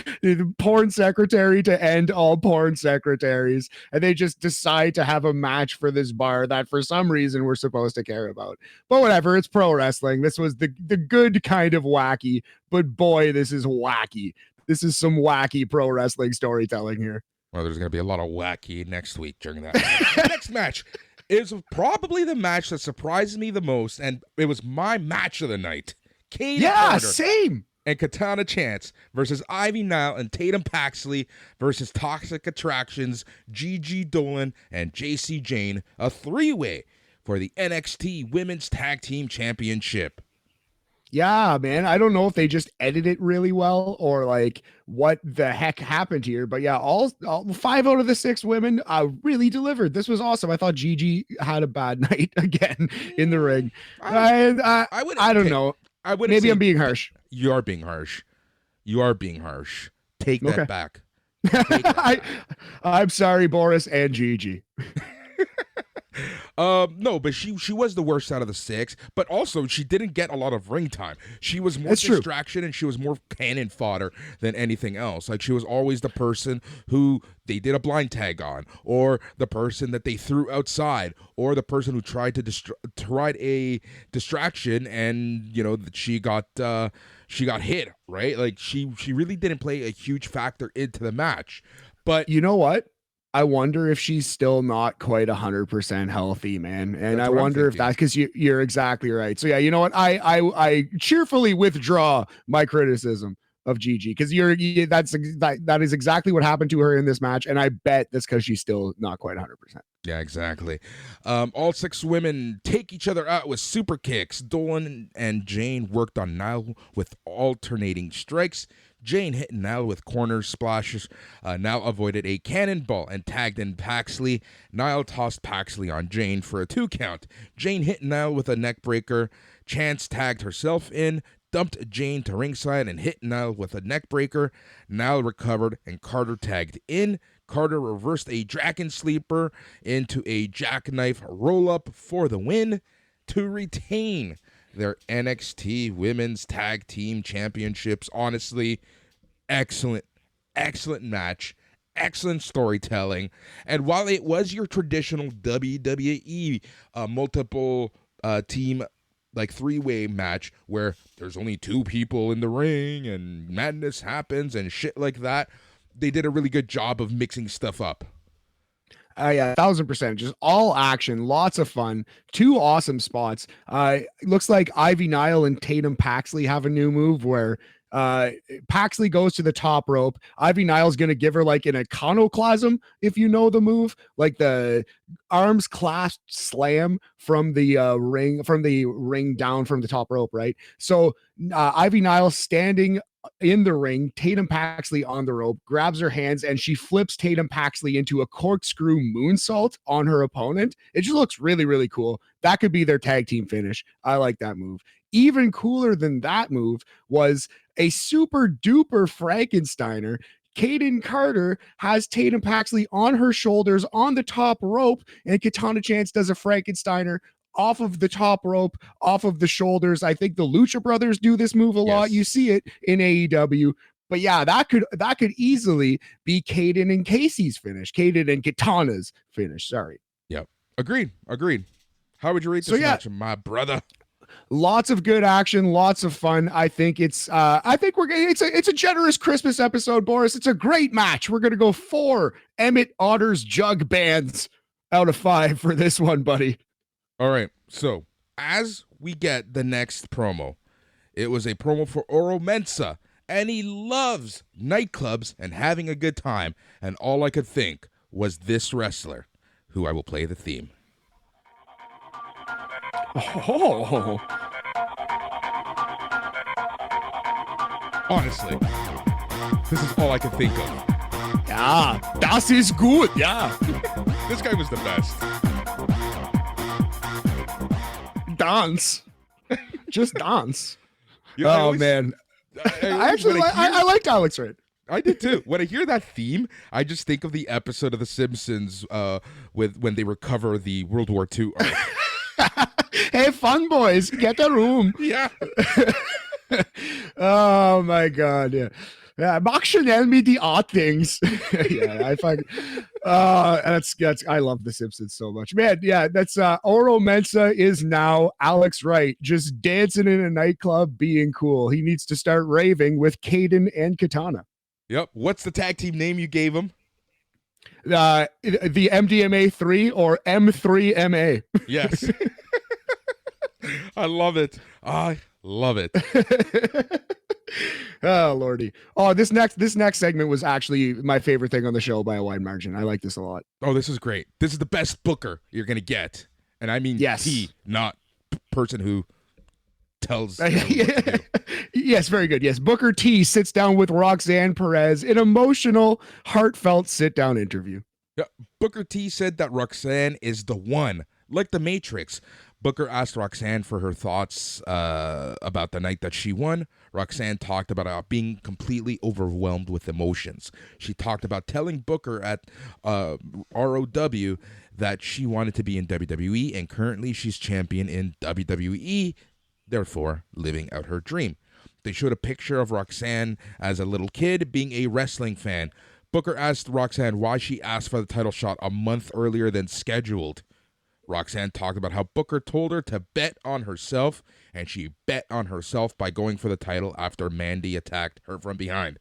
porn secretary to end all porn secretaries. And they just decide to have a match for this bar that for some reason we're supposed to care about. But whatever, it's pro wrestling. This was the good kind of wacky, but boy, this is wacky. This is some wacky pro wrestling storytelling here. Well, there's going to be a lot of wacky next week during that. Next match is probably the match that surprised me the most, and it was my match of the night. Katie Carter same. And Katana Chance versus Ivy Nile and Tatum Paxley versus Toxic Attractions, Gigi Dolan, and JC Jane, a three-way for the NXT Women's Tag Team Championship. Yeah, man. I don't know if they just edit it really well or like what the heck happened here. But yeah, all 5 out of the 6 women really delivered. This was awesome. I thought Gigi had a bad night again in the ring. I don't know. Maybe I'm being harsh. You are being harsh. You are being harsh. Take that back. I'm sorry, Boris and Gigi. No, but she was the worst out of the 6, but also she didn't get a lot of ring time. She was more distraction and she was more cannon fodder than anything else. Like, she was always the person who they did a blind tag on, or the person that they threw outside, or the person who tried to ride a distraction and, you know, she got hit, right? Like, she really didn't play a huge factor into the match. But you know what? I wonder if she's still not quite 100% healthy, man. And I wonder if that's because you're exactly right. So yeah, you know what? I cheerfully withdraw my criticism of Gigi, because that is exactly what happened to her in this match, and I bet that's because she's still not quite 100%. Yeah, exactly. All 6 women take each other out with super kicks. Dolan and Jane worked on Nile with alternating strikes. Jane hit Nile with corner splashes. Nile avoided a cannonball and tagged in Paxley. Nile tossed Paxley on Jane for a 2 count. Jane hit Nile with a neck breaker. Chance tagged herself in, dumped Jane to ringside, and hit Nile with a neck breaker. Nile recovered and Carter tagged in. Carter reversed a dragon sleeper into a jackknife roll-up for the win to retain their NXT Women's Tag Team Championships. Honestly, excellent match, excellent storytelling. And while it was your traditional WWE multiple team, like 3-way match where there's only 2 people in the ring and madness happens and shit like that, they did a really good job of mixing stuff up. Yeah, 1,000%. Just all action, lots of fun, 2 awesome spots. Looks like Ivy Nile and Tatum Paxley have a new move where Paxley goes to the top rope. Ivy Nile's going to give her like an iconoclasm, if you know the move, like the arms clasped slam from the ring down from the top rope, right? So Ivy Nile standing in the ring, Tatum Paxley on the rope, grabs her hands, and she flips Tatum Paxley into a corkscrew moonsault on her opponent. It just looks really, really cool. That could be their tag team finish. I like that move. Even cooler than that move was a super duper Frankensteiner. Kaden Carter has Tatum Paxley on her shoulders on the top rope, and Katana Chance does a Frankensteiner off of the top rope, off of the shoulders. I think the Lucha Brothers do this move a lot. You see it in AEW. But yeah, that could easily be Kaden and Casey's finish. Kaden and Katana's finish. Sorry. Yep. Agreed. How would you rate this match, my brother? Lots of good action, lots of fun. I think it's a generous Christmas episode, Boris. It's a great match. We're gonna go 4 Emmett Otter's jug bands out of 5 for this one, buddy. All right, so as we get the next promo, it was a promo for Oro Mensah, and he loves nightclubs and having a good time, and all I could think was this wrestler, who I will play the theme. Oh. Honestly, this is all I could think of. Yeah, das ist gut, yeah. This guy was the best. dance. Just dance. Man. I liked Alex Wright. I did too. When I hear that theme, I just think of the episode of The Simpsons when they recover the World War II arc. Hey, fun boys, get a room. Yeah. Oh my God. Yeah. Yeah, mag schnell me die art things. Yeah, I love The Simpsons so much, man. Yeah, that's Oro Mensah is now Alex Wright, just dancing in a nightclub, being cool. He needs to start raving with Caden and Katana. Yep. What's the tag team name you gave him? The MDMA 3 or M3MA. Yes. I love it. I love it. Oh Lordy. Oh, this next segment was actually my favorite thing on the show by a wide margin. I like this a lot. Oh, this is great. This is the best booker you're gonna get, and I mean yes. T, not person who tells. Yes, very good. Yes, Booker T sits down with Roxanne Perez, an emotional, heartfelt sit-down interview. Yeah, Booker T said that Roxanne is the one, like the Matrix. Booker asked Roxanne for her thoughts about the night that she won. Roxanne talked about being completely overwhelmed with emotions. She talked about telling Booker at ROW that she wanted to be in WWE, and currently she's champion in WWE, therefore living out her dream. They showed a picture of Roxanne as a little kid being a wrestling fan. Booker asked Roxanne why she asked for the title shot a month earlier than scheduled. Roxanne talked about how Booker told her to bet on herself, and she bet on herself by going for the title after Mandy attacked her from behind.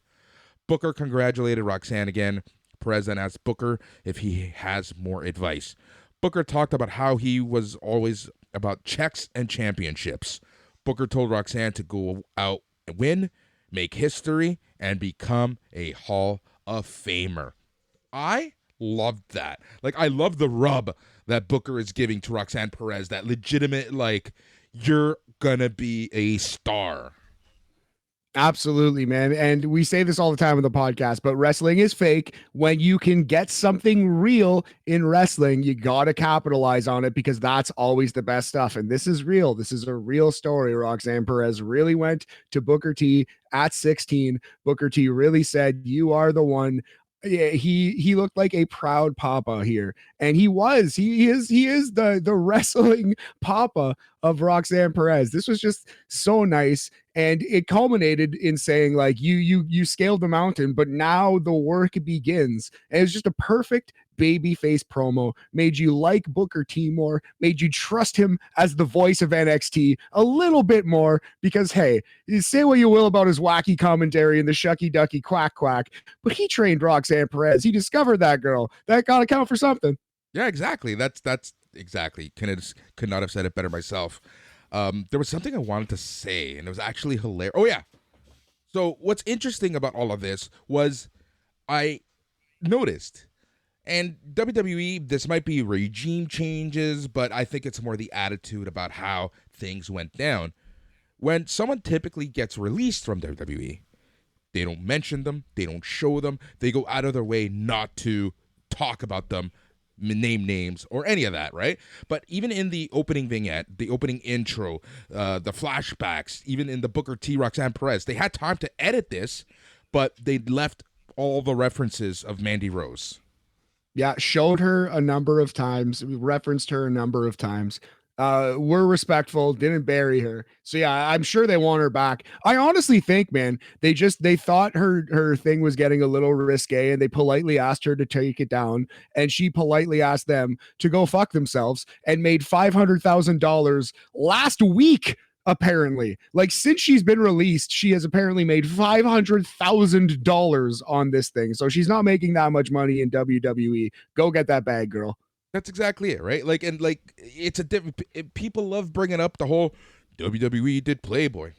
Booker congratulated Roxanne again. Perez then asked Booker if he has more advice. Booker talked about how he was always about checks and championships. Booker told Roxanne to go out and win, make history, and become a Hall of Famer. I loved that. Like, I love the rub that Booker is giving to Roxanne Perez, that legitimate, like, you're gonna be a star. Absolutely, man. And we say this all the time on the podcast, but wrestling is fake. When you can get something real in wrestling, you got to capitalize on it, because that's always the best stuff. And this is real. This is a real story. Roxanne Perez really went to Booker T at 16. Booker T really said, "You are the one." Yeah, he looked like a proud papa here, and he is the wrestling papa of Roxanne Perez. This was just so nice, and it culminated in saying, like, you scaled the mountain, but now the work begins. And it was just a perfect babyface promo, made you like Booker T more, made you trust him as the voice of NXT a little bit more, because hey, you say what you will about his wacky commentary and the shucky ducky quack quack, but he trained Roxanne Perez. He discovered that girl. That gotta count for something. Yeah, exactly. That's exactly. Could not have said it better myself. There was something I wanted to say, and it was actually hilarious. Oh yeah. So what's interesting about all of this was I noticed, and WWE, this might be regime changes, but I think it's more the attitude about how things went down. When someone typically gets released from WWE, they don't mention them, they don't show them, they go out of their way not to talk about them, name names, or any of that, right? But even in the opening vignette, the opening intro, the flashbacks, even in the Booker T, Roxanne Perez, they had time to edit this, but they left all the references of Mandy Rose. Yeah, showed her a number of times, referenced her a number of times. Were respectful, didn't bury her. So yeah, I'm sure they want her back. I honestly think, man, they thought her thing was getting a little risque, and they politely asked her to take it down, and she politely asked them to go fuck themselves, and made $500,000 last week. Apparently, like, since she's been released, she has apparently made $500,000 on this thing. So she's not making that much money in WWE. Go get that bag, girl. That's exactly it, right? Like, and like, it's a different. People love bringing up the whole WWE did Playboy,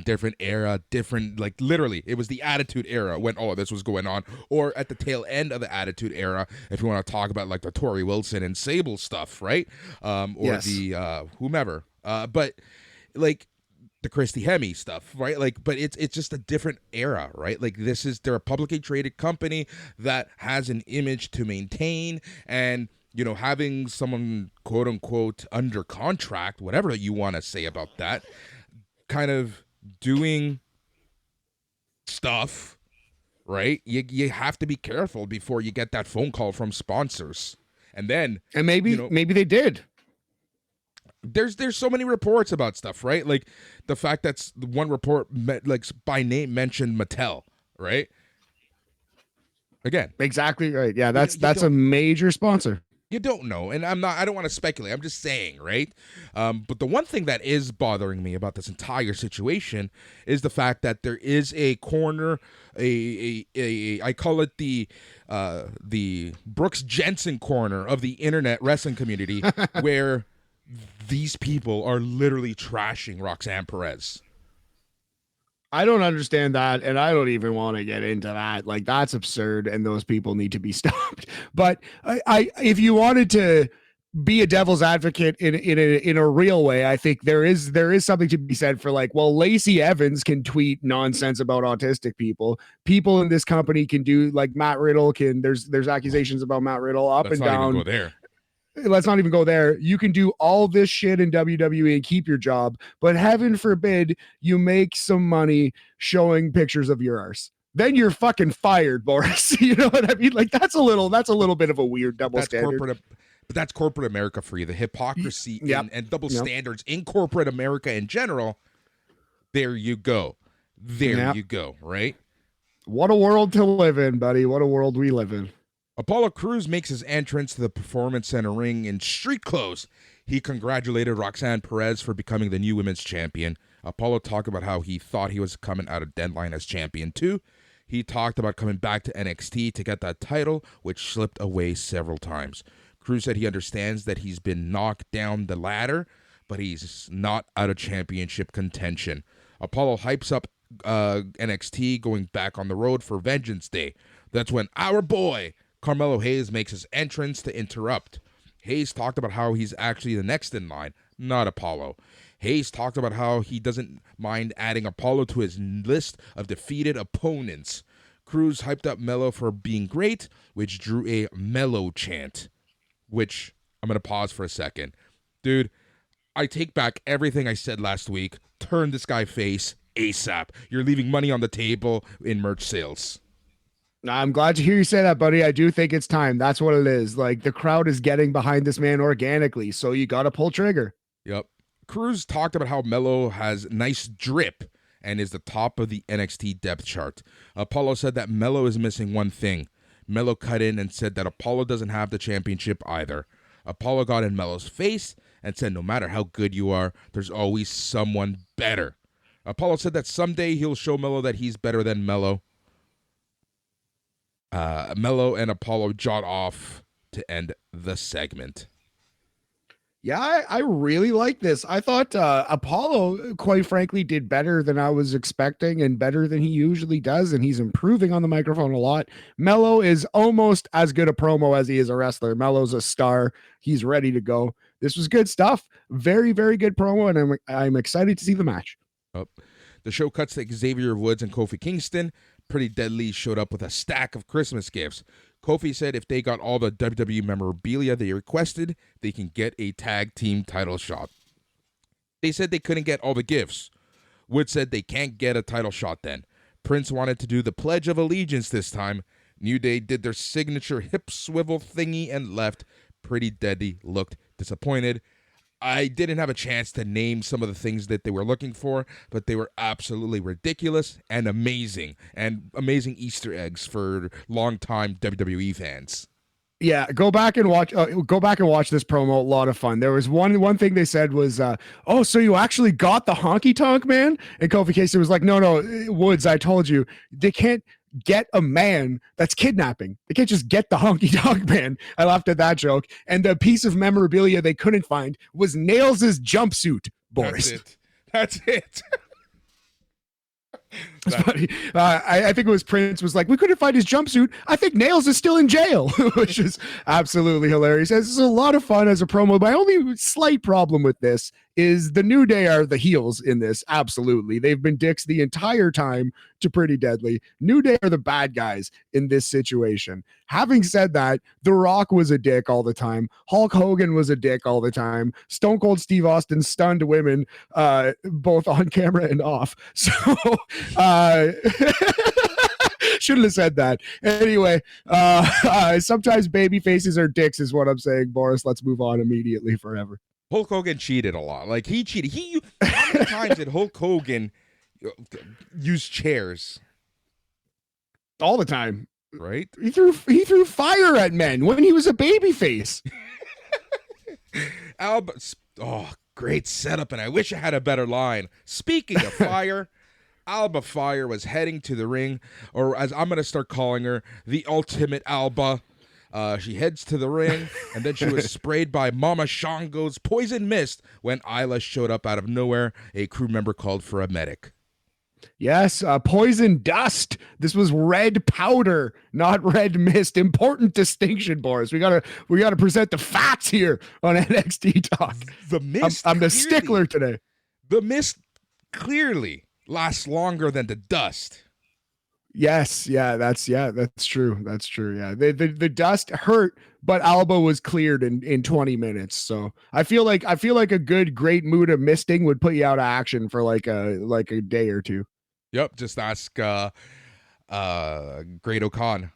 different era, different. Like, literally, it was the Attitude Era when all of this was going on, or at the tail end of the Attitude Era, if you want to talk about like the Tori Wilson and Sable stuff, right? Or yes, the whomever. But like the Christy Hemme stuff, right? Like, but it's just a different era, right? Like, they're a publicly traded company that has an image to maintain, and having someone quote unquote under contract, whatever you want to say about that, kind of doing stuff, right? You have to be careful before you get that phone call from sponsors. And maybe they did. There's so many reports about stuff, right? Like the fact that one report like by name mentioned Mattel, right? Again, exactly right. Yeah, that's a major sponsor. You don't know, and I don't want to speculate. I'm just saying, right? But the one thing that is bothering me about this entire situation is the fact that there is a corner, I call it the Brooks Jensen corner of the internet wrestling community, where these people are literally trashing Roxanne Perez. I don't understand that, and I don't even want to get into that. Like, that's absurd, and those people need to be stopped. But I if you wanted to be a devil's advocate in a real way, I think there is something to be said for, like, well, Lacey Evans can tweet nonsense about autistic people. People in this company can do, like, Matt Riddle can. There's accusations about Matt Riddle up and down. Go there. Let's not even go there. You can do all this shit in WWE and keep your job, but heaven forbid you make some money showing pictures of your arse. Then you're fucking fired, Boris. You know what I mean? Like, that's a little bit of a weird double standard. But that's corporate America for you. The hypocrisy and double standards in corporate America in general. There you go. You go, right? What a world to live in, buddy. What a world we live in. Apollo Crews makes his entrance to the Performance Center ring in street clothes. He congratulated Roxanne Perez for becoming the new women's champion. Apollo talked about how he thought he was coming out of Deadline as champion too. He talked about coming back to NXT to get that title, which slipped away several times. Crews said he understands that he's been knocked down the ladder, but he's not out of championship contention. Apollo hypes up NXT going back on the road for Vengeance Day. That's when our boy Carmelo Hayes makes his entrance to interrupt. Hayes talked about how he's actually the next in line, not Apollo. Hayes talked about how he doesn't mind adding Apollo to his list of defeated opponents. Crews hyped up Melo for being great, which drew a Melo chant, which I'm going to pause for a second. Dude, I take back everything I said last week. Turn this guy face ASAP. You're leaving money on the table in merch sales. I'm glad to hear you say that, buddy. I do think it's time. That's what it is. Like, the crowd is getting behind this man organically, so you got to pull trigger. Yep. Crews talked about how Melo has nice drip and is the top of the NXT depth chart. Apollo said that Melo is missing one thing. Melo cut in and said that Apollo doesn't have the championship either. Apollo got in Melo's face and said no matter how good you are, there's always someone better. Apollo said that someday he'll show Melo that he's better than Melo. Melo and Apollo jot off to end the segment. Yeah, I really like this. I thought Apollo, quite frankly, did better than I was expecting and better than he usually does, and he's improving on the microphone a lot. Melo is almost as good a promo as he is a wrestler. Melo's a star. He's ready to go. This was good stuff. Very, very good promo, and I'm excited to see the match. Oh. The show cuts to Xavier Woods and Kofi Kingston. Pretty Deadly showed up with a stack of Christmas gifts. Kofi said if they got all the WWE memorabilia they requested, they can get a tag team title shot. They said they couldn't get all the gifts. Woods said they can't get a title shot then. Prince wanted to do the Pledge of Allegiance this time. New Day did their signature hip swivel thingy and left. Pretty Deadly looked disappointed. I didn't have a chance to name some of the things that they were looking for, but they were absolutely ridiculous and amazing Easter eggs for longtime WWE fans. Yeah, go back and watch this promo. A lot of fun. There was one thing they said was, "Oh, so you actually got the honky tonk man?" And Kofi Kingston was like, "No, Woods, I told you they can't get a man that's kidnapping. They can't just get the honky tonk man." I laughed at that joke. And the piece of memorabilia they couldn't find was Nails' jumpsuit, Boris. That's it. It's funny. I think it was Prince was like, "We couldn't find his jumpsuit. I think Nails is still in jail," which is absolutely hilarious. This is a lot of fun as a promo. My only slight problem with this is the New Day are the heels in this. Absolutely. They've been dicks the entire time to Pretty Deadly. New Day are the bad guys in this situation. Having said that, The Rock was a dick all the time. Hulk Hogan was a dick all the time. Stone Cold Steve Austin stunned women, both on camera and off. So, shouldn't have said that. Anyway, sometimes baby faces are dicks is what I'm saying, Boris. Let's move on immediately forever. Hulk Hogan cheated a lot. Like, he cheated. How many times did Hulk Hogan use chairs? All the time. Right? He threw fire at men when he was a baby face. Great setup, and I wish I had a better line. Speaking of fire, Alba Fire was heading to the ring, or as I'm going to start calling her, the ultimate Alba. She heads to the ring, and then she was sprayed by Mama Shango's poison mist when Isla showed up out of nowhere. A crew member called for a medic. Yes, poison dust. This was red powder, not red mist. Important distinction, Boris. We gotta present the facts here on NXT Talk. The mist. I'm the stickler today. The mist clearly lasts longer than the dust. Yes, that's true. That's true. Yeah, the dust hurt, but Alba was cleared in 20 minutes. So I feel like a great mood of misting would put you out of action for like a day or two. Yep, just ask Great O'Con.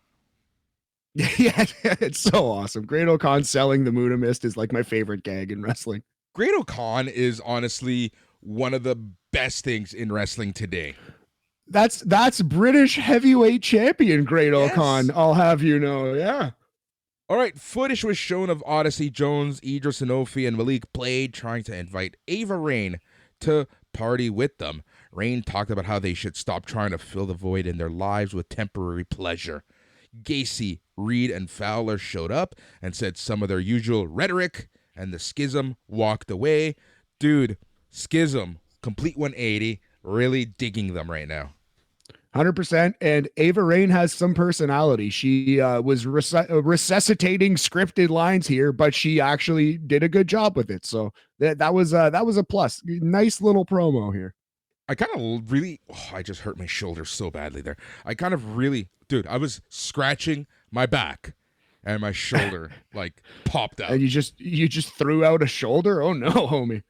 Yeah, it's so awesome. Great O'Con selling the Muda Mist is like my favorite gag in wrestling. Great O'Con is honestly one of the best things in wrestling today. That's British heavyweight champion Great O'Con, I'll have you know. Yeah. All right, footage was shown of Odyssey Jones, Idris Sanofi, and Malik Blade trying to invite Ava Raine to party with them. Raine talked about how they should stop trying to fill the void in their lives with temporary pleasure. Gacy, Reed, and Fowler showed up and said some of their usual rhetoric, and the Schism walked away. Dude, Schism, complete 180, really digging them right now. 100%. And Ava Raine has some personality. She was resuscitating scripted lines here, but she actually did a good job with it. So that was a plus. Nice little promo here. I kind of really, I just hurt my shoulder so badly there. Dude, I was scratching my back and my shoulder like popped out. And you just threw out a shoulder? Oh no, homie.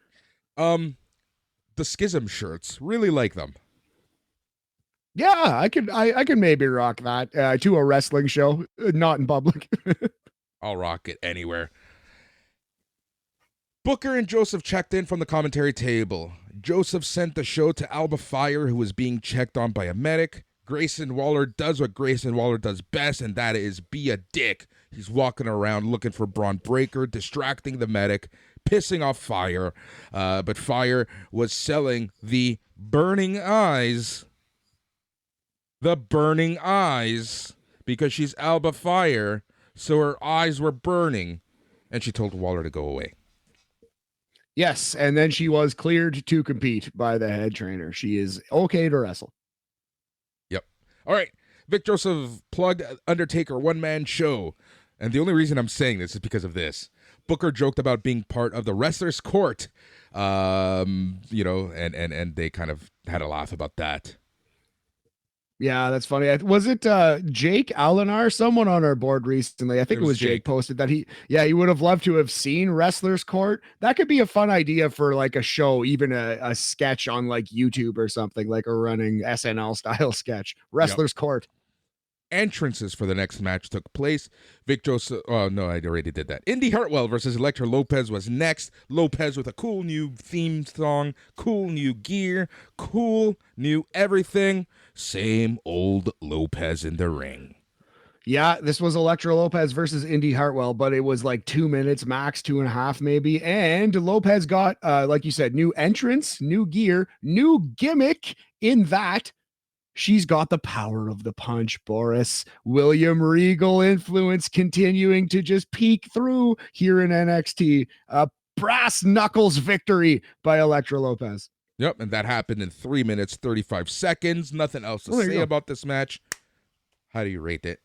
The Schism shirts, really like them. Yeah, I could maybe rock that to a wrestling show, not in public. I'll rock it anywhere. Booker and Joseph checked in from the commentary table. Joseph sent the show to Alba Fire, who was being checked on by a medic. Grayson Waller does what Grayson Waller does best, and that is be a dick. He's walking around looking for Braun Breaker, distracting the medic, pissing off Fire. But Fire was selling the burning eyes. The burning eyes. Because she's Alba Fire, so her eyes were burning. And she told Waller to go away. Yes, and then she was cleared to compete by the head trainer. She is okay to wrestle. Yep. All right. Vic Joseph plugged Undertaker one-man show. And the only reason I'm saying this is because of this. Booker joked about being part of the wrestler's court. And they kind of had a laugh about that. Yeah, that's funny. Was it Jake Alinar? Someone on our board recently, I think it was Jake, posted that he would have loved to have seen Wrestler's Court. That could be a fun idea for like a show, even a sketch on like YouTube or something, like a running SNL style sketch. Wrestler's Court. Entrances for the next match took place. Vic Joseph, oh no, I already did that. Indy Hartwell versus Elektra Lopez was next. Lopez with a cool new theme song, cool new gear, cool new everything. Same old Lopez in the ring. Yeah, this was Elektra Lopez versus Indy Hartwell, but it was like 2 minutes max, 2.5 maybe. And Lopez got, like you said, new entrance, new gear, new gimmick in that she's got the power of the punch, Boris. William Regal influence continuing to just peek through here in NXT. A brass knuckles victory by Elektra Lopez. Yep, and that happened in 3 minutes, 35 seconds. Nothing else to say about this match. How do you rate it?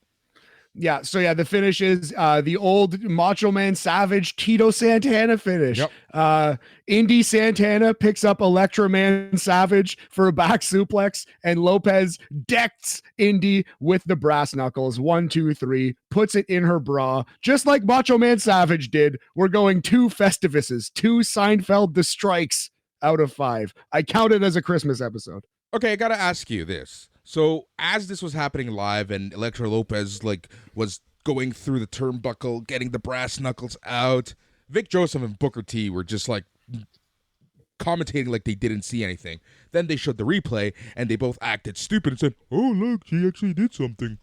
Yeah. So yeah, the finish is the old Macho Man Savage Tito Santana finish. Yep. Indy Santana picks up Electro Man Savage for a back suplex, and Lopez decks Indy with the brass knuckles. 1, 2, 3, puts it in her bra, just like Macho Man Savage did. We're going 2 Festivuses, 2 Seinfeld the Strikes out of 5. I count it as a Christmas episode. Okay, I gotta ask you this. So as this was happening live and Electra Lopez was going through the turnbuckle, getting the brass knuckles out, Vic Joseph and Booker T were just like commentating like they didn't see anything. Then they showed the replay and they both acted stupid and said, "Oh look, she actually did something."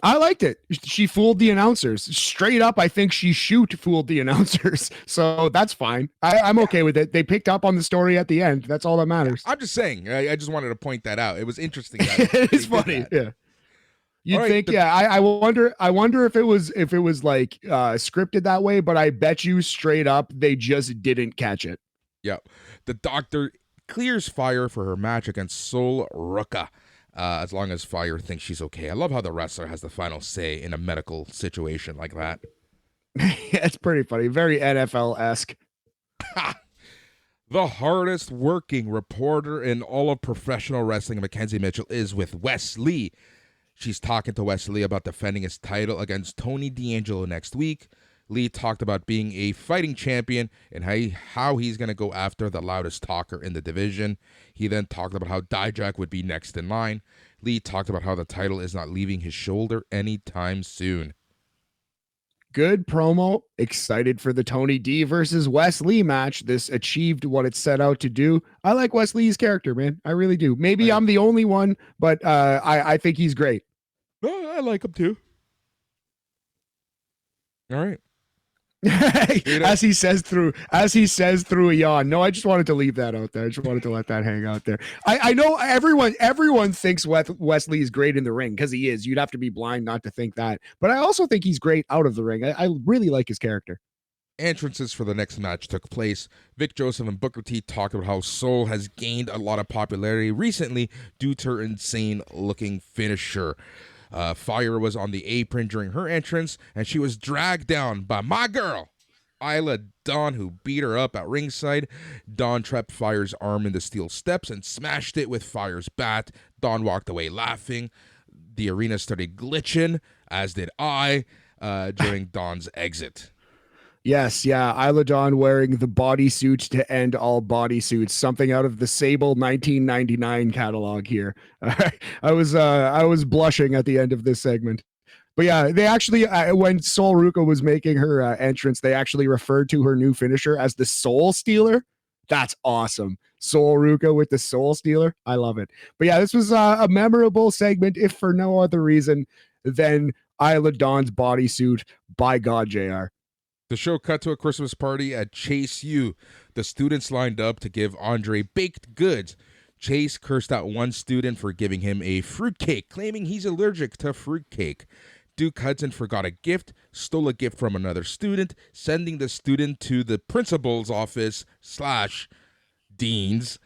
I liked it. She fooled the announcers. Straight up, I think she fooled the announcers. So that's fine. I'm okay with it. They picked up on the story at the end. That's all that matters. I'm just saying. I just wanted to point that out. It was interesting. It is funny. Yeah. You'd right, think, I wonder if it was like scripted that way, but I bet you straight up they just didn't catch it. Yep. The doctor clears Fire for her match against Sol Ruca. As long as Fire thinks she's okay. I love how the wrestler has the final say in a medical situation like that. It's pretty funny. Very NFL-esque. The hardest working reporter in all of professional wrestling, Mackenzie Mitchell, is with Wes Lee. She's talking to Wes Lee about defending his title against Tony D'Angelo next week. Lee talked about being a fighting champion and how he's going to go after the loudest talker in the division. He then talked about how Dijak would be next in line. Lee talked about how the title is not leaving his shoulder anytime soon. Good promo. Excited for the Tony D versus Wes Lee match. This achieved what it set out to do. I like Wes Lee's character, man. I really do. Maybe I'm the only one, but I think he's great. Well, I like him too. All right. as he says through a yawn. No, I just wanted to leave that out there. I just wanted to let that hang out there. I know everyone thinks Wes Lee is great in the ring, because he is. You'd have to be blind not to think that. But I also think he's great out of the ring. I really like his character. Entrances for the next match took place. Vic Joseph and Booker T talked about how Sol has gained a lot of popularity recently due to her insane looking finisher. Fire was on the apron during her entrance, and she was dragged down by my girl, Isla Dawn, who beat her up at ringside. Dawn trapped Fire's arm in the steel steps and smashed it with Fire's bat. Dawn walked away laughing. The arena started glitching, as did I, during Dawn's exit. Yes, yeah. Isla Dawn wearing the bodysuit to end all bodysuits. Something out of the Sable 1999 catalog here. I was blushing at the end of this segment. But yeah, they actually, when Sol Ruca was making her entrance, they actually referred to her new finisher as the Soul Stealer. That's awesome. Sol Ruca with the Soul Stealer. I love it. But yeah, this was a memorable segment, if for no other reason than Isla Dawn's bodysuit. By God, JR. The show cut to a Christmas party at Chase U. The students lined up to give Andre baked goods. Chase cursed out one student for giving him a fruitcake, claiming he's allergic to fruitcake. Duke Hudson forgot a gift, stole a gift from another student, sending the student to the principal's office / dean's.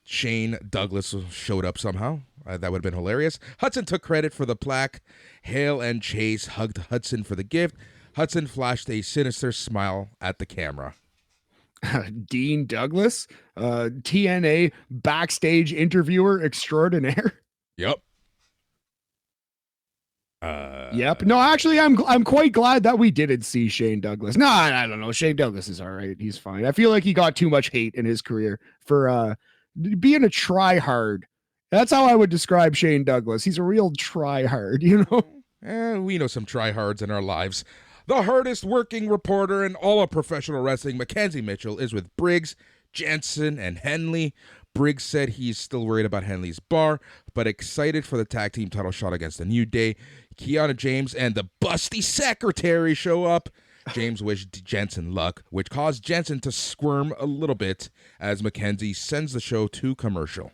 Shane Douglas showed up somehow. That would have been hilarious. Hudson took credit for the plaque. Hale and Chase hugged Hudson for the gift. Hudson flashed a sinister smile at the camera. Dean Douglas, TNA backstage interviewer extraordinaire. Yep. Yep. No, actually, I'm quite glad that we didn't see Shane Douglas. No, I don't know. Shane Douglas is all right. He's fine. I feel like he got too much hate in his career for being a try-hard. That's how I would describe Shane Douglas. He's a real try-hard, you know? We know some try-hards in our lives. The hardest working reporter in all of professional wrestling, Mackenzie Mitchell, is with Briggs, Jensen, and Henley. Briggs said he's still worried about Henley's bar, but excited for the tag team title shot against the New Day. Kiana James and the busty secretary show up. James wished Jensen luck, which caused Jensen to squirm a little bit as Mackenzie sends the show to commercial.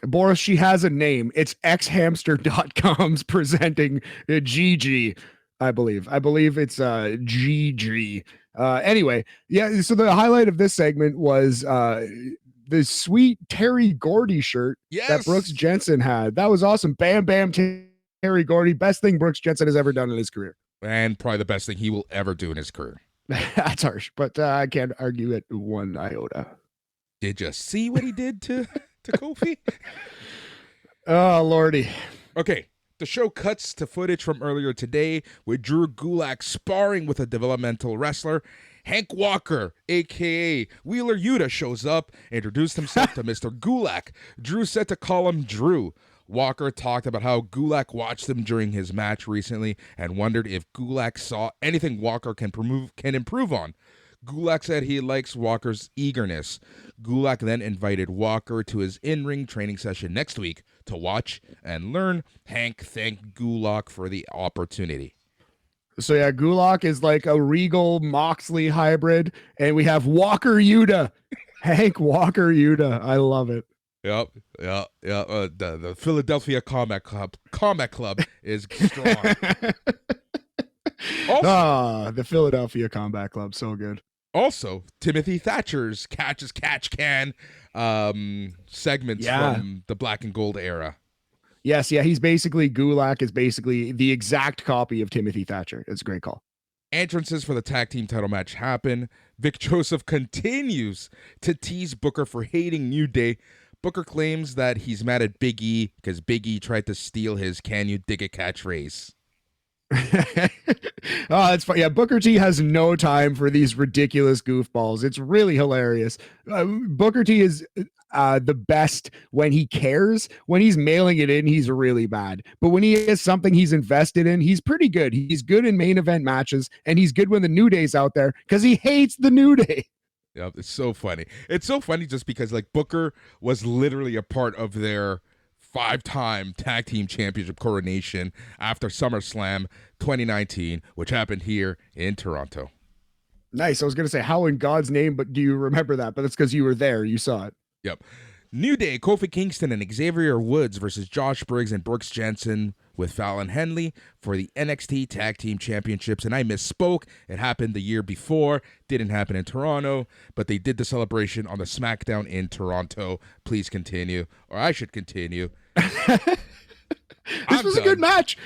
Boris, she has a name. It's xhamster.com's presenting GG. I believe it's GG. Anyway, yeah, so the highlight of this segment was the sweet Terry Gordy shirt that Brooks Jensen had. That was awesome. Bam Bam Terry Gordy. Best thing Brooks Jensen has ever done in his career. And probably the best thing he will ever do in his career. That's harsh, but I can't argue it one iota. Did you see what he did to Kofi? Oh, Lordy. Okay, the show cuts to footage from earlier today with Drew Gulak sparring with a developmental wrestler. Hank Walker, a.k.a. Wheeler Yuta, shows up, introduced himself to Mr. Gulak. Drew said to call him Drew. Walker talked about how Gulak watched him during his match recently and wondered if Gulak saw anything Walker can improve on. Gulak said he likes Walker's eagerness. Gulak then invited Walker to his in-ring training session next week to watch and learn. Hank thanked Gulak for the opportunity. So yeah, Gulak is like a Regal Moxley hybrid, and we have Walker Yuta. Hank Walker Yuta. I love it. Yep. The Philadelphia Combat Club is strong. Also, the Philadelphia Combat Club, so good. Also, Timothy Thatcher's Catch as Catch Can segments from the Black and Gold era. Yes, yeah, Gulak is basically the exact copy of Timothy Thatcher. It's a great call. Entrances for the tag team title match happen. Vic Joseph continues to tease Booker for hating New Day. Booker claims that he's mad at Big E because Big E tried to steal his "Can you dig it" catchphrase. Oh, that's fun. Yeah, Booker T has no time for these ridiculous goofballs. It's really hilarious. Booker T is the best when he cares. When he's mailing it in, he's really bad. But when he has something he's invested in, he's pretty good. He's good in main event matches, and he's good when the New Day's out there because he hates the New Day. Yep, it's so funny. It's so funny just because like Booker was literally a part of their 5-time tag team championship coronation after SummerSlam 2019, which happened here in Toronto. Nice. I was going to say, how in God's name, but do you remember that? But it's because you were there. You saw it. Yep. New Day, Kofi Kingston and Xavier Woods versus Josh Briggs and Brooks Jensen with Fallon Henley for the NXT Tag Team Championships. And I misspoke. It happened the year before. Didn't happen in Toronto, but they did the celebration on the SmackDown in Toronto. Please continue, or I should continue. This was a good match.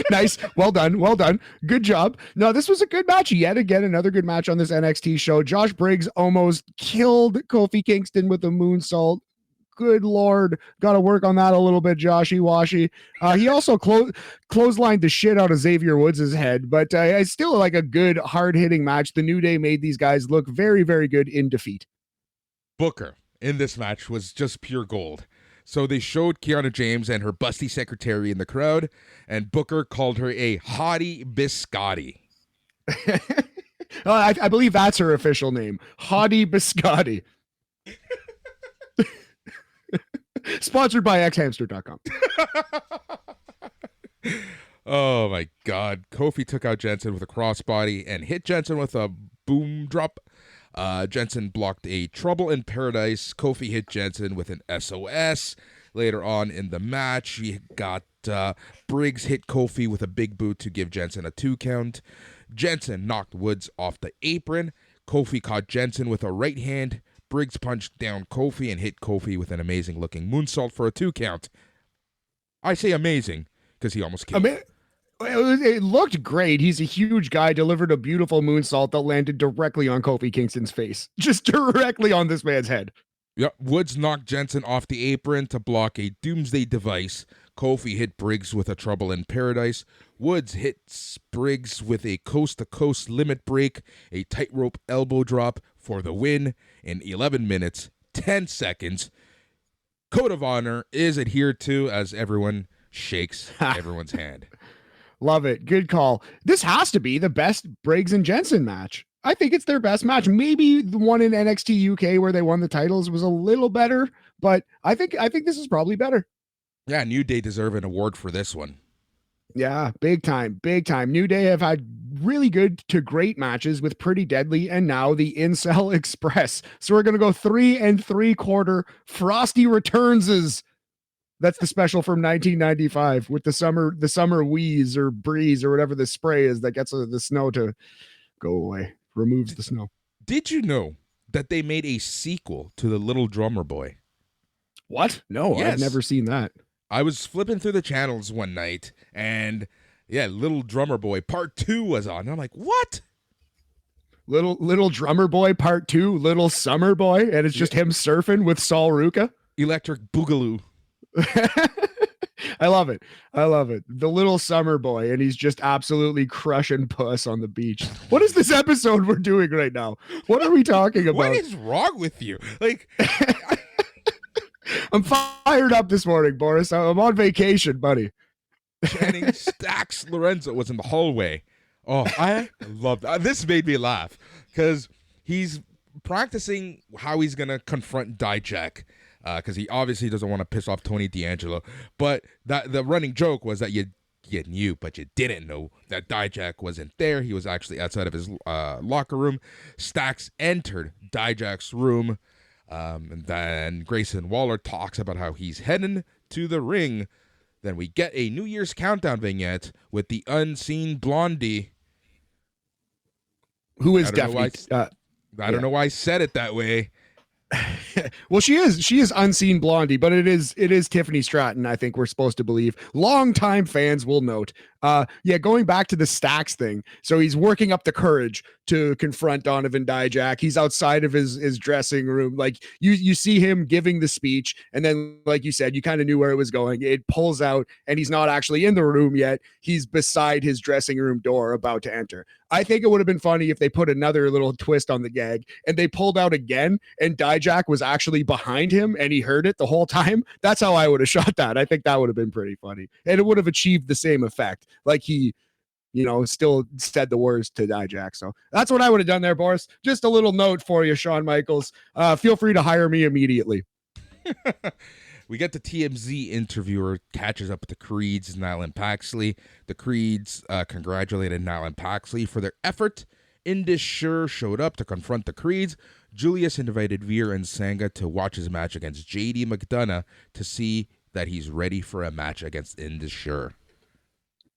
Nice. Well done. Good job. No, this was a good match. Yet again, another good match on this NXT show. Josh Briggs almost killed Kofi Kingston with a moonsault. Good Lord. Got to work on that a little bit, Joshy Washy. He also clotheslined the shit out of Xavier Woods' head, but it's still like a good, hard-hitting match. The New Day made these guys look very, very good in defeat. Booker in this match was just pure gold. So they showed Kiana James and her busty secretary in the crowd, and Booker called her a hottie biscotti. I believe that's her official name, Hottie Biscotti. Sponsored by xhamster.com. Oh my God. Kofi took out Jensen with a crossbody and hit Jensen with a boom drop. Jensen blocked a Trouble in Paradise. Kofi hit Jensen with an SOS. Later on in the match, he got Briggs hit Kofi with a big boot to give Jensen a 2 count. Jensen knocked Woods off the apron. Kofi caught Jensen with a right hand. Briggs punched down Kofi and hit Kofi with an amazing looking moonsault for a 2 count. I say amazing because he almost killed him. It looked great. He's a huge guy, delivered a beautiful moonsault that landed directly on Kofi Kingston's face. Just directly on this man's head. Yep. Woods knocked Jensen off the apron to block a Doomsday device. Kofi hit Briggs with a Trouble in Paradise. Woods hits Briggs with a coast-to-coast limit break, a tightrope elbow drop for the win in 11 minutes, 10 seconds. Code of honor is adhered to as everyone shakes everyone's hand. Love it. Good call. This has to be the best Briggs and Jensen match. I think it's their best match. Maybe the one in NXT UK where they won the titles was a little better, but I think this is probably better. Yeah, New Day deserve an award for this one. Yeah, big time. New Day have had really good to great matches with Pretty Deadly and now the Incel Express. So we're going to go 3 3/4 Frosty Returns. That's the special from 1995 with the summer wheeze or breeze or whatever the spray is that gets the snow to go away, removes the snow. Did you know that they made a sequel to The Little Drummer Boy? What? No, yes. I've never seen that. I was flipping through the channels one night, and yeah, Little Drummer Boy Part 2 was on. And I'm like, what? Little Drummer Boy Part 2, Little Summer Boy, and it's just him surfing with Saul Ruca. Electric Boogaloo. I love it. The Little Summer Boy, and he's just absolutely crushing puss on the beach. What is this episode we're doing right now? What are we talking about? What is wrong with you? Like, I'm fired up this morning, Boris. I'm on vacation, buddy. Channing Stacks Lorenzo was in the hallway. Oh, I love that. This made me laugh because he's practicing how he's gonna confront Dijak, because he obviously doesn't want to piss off Tony D'Angelo. But that the running joke was that you knew, but you didn't know that Dijak wasn't there. He was actually outside of his locker room. Stacks entered Dijak's room, and then Grayson Waller talks about how he's heading to the ring. Then we get a New Year's countdown vignette with the unseen Blondie, who is definitely. I don't know why I said it that way. Well, she is unseen Blondie, but it is Tiffany Stratton. I think we're supposed to believe. Longtime fans will note. Going back to the Stacks thing. So he's working up the courage to confront Donovan Dijak. He's outside of his dressing room. Like you see him giving the speech, and then, like you said, you kind of knew where it was going. It pulls out, and he's not actually in the room yet. He's beside his dressing room door, about to enter. I think it would have been funny if they put another little twist on the gag and they pulled out again, and Dijak was actually behind him and he heard it the whole time. That's how I would have shot that. I think that would have been pretty funny, and it would have achieved the same effect. Like he, still said the words to Dijak. So that's what I would have done there, Boris. Just a little note for you, Shawn Michaels. Feel free to hire me immediately. We get the TMZ interviewer catches up with the Creeds, Niall and Paxley. The Creeds congratulated Niall and Paxley for their effort. Indus Sher showed up to confront the Creeds. Julius invited Veer and Sangha to watch his match against JD McDonough to see that he's ready for a match against Indus Sher.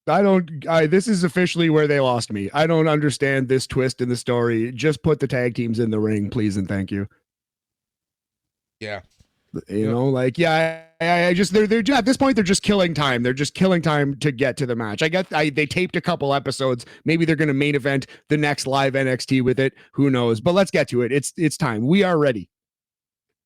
This is officially where they lost me. I don't understand this twist in the story. Just put the tag teams in the ring, please and thank you. Yeah. I just they're at this point they're just killing time. They're just killing time to get to the match. They taped a couple episodes. Maybe they're going to main event the next live NXT with it. Who knows? But let's get to it. It's time. We are ready.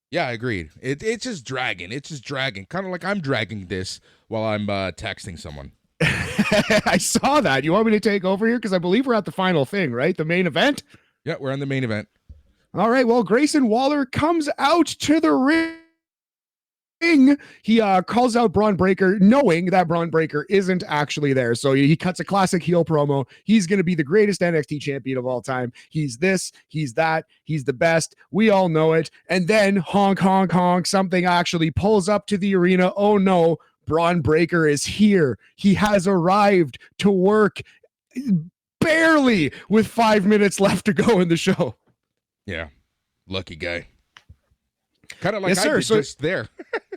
Yeah, I agreed. It's just dragging. It's just dragging. Kind of like I'm dragging this while I'm texting someone. I saw that. You want me to take over here? Because I believe we're at the final thing, right? The main event? Yeah, we're on the main event. All right. Well, Grayson Waller comes out to the ring. He calls out Braun Breaker, knowing that Braun Breaker isn't actually there. So he cuts a classic heel promo. He's going to be the greatest NXT champion of all time. He's this, he's that, he's the best. We all know it. And then honk, honk, honk, something actually pulls up to the arena. Oh no, Braun Breaker is here. He has arrived to work barely with 5 minutes left to go in the show. Yeah. Lucky guy. Kind of like yes, sir. Just there.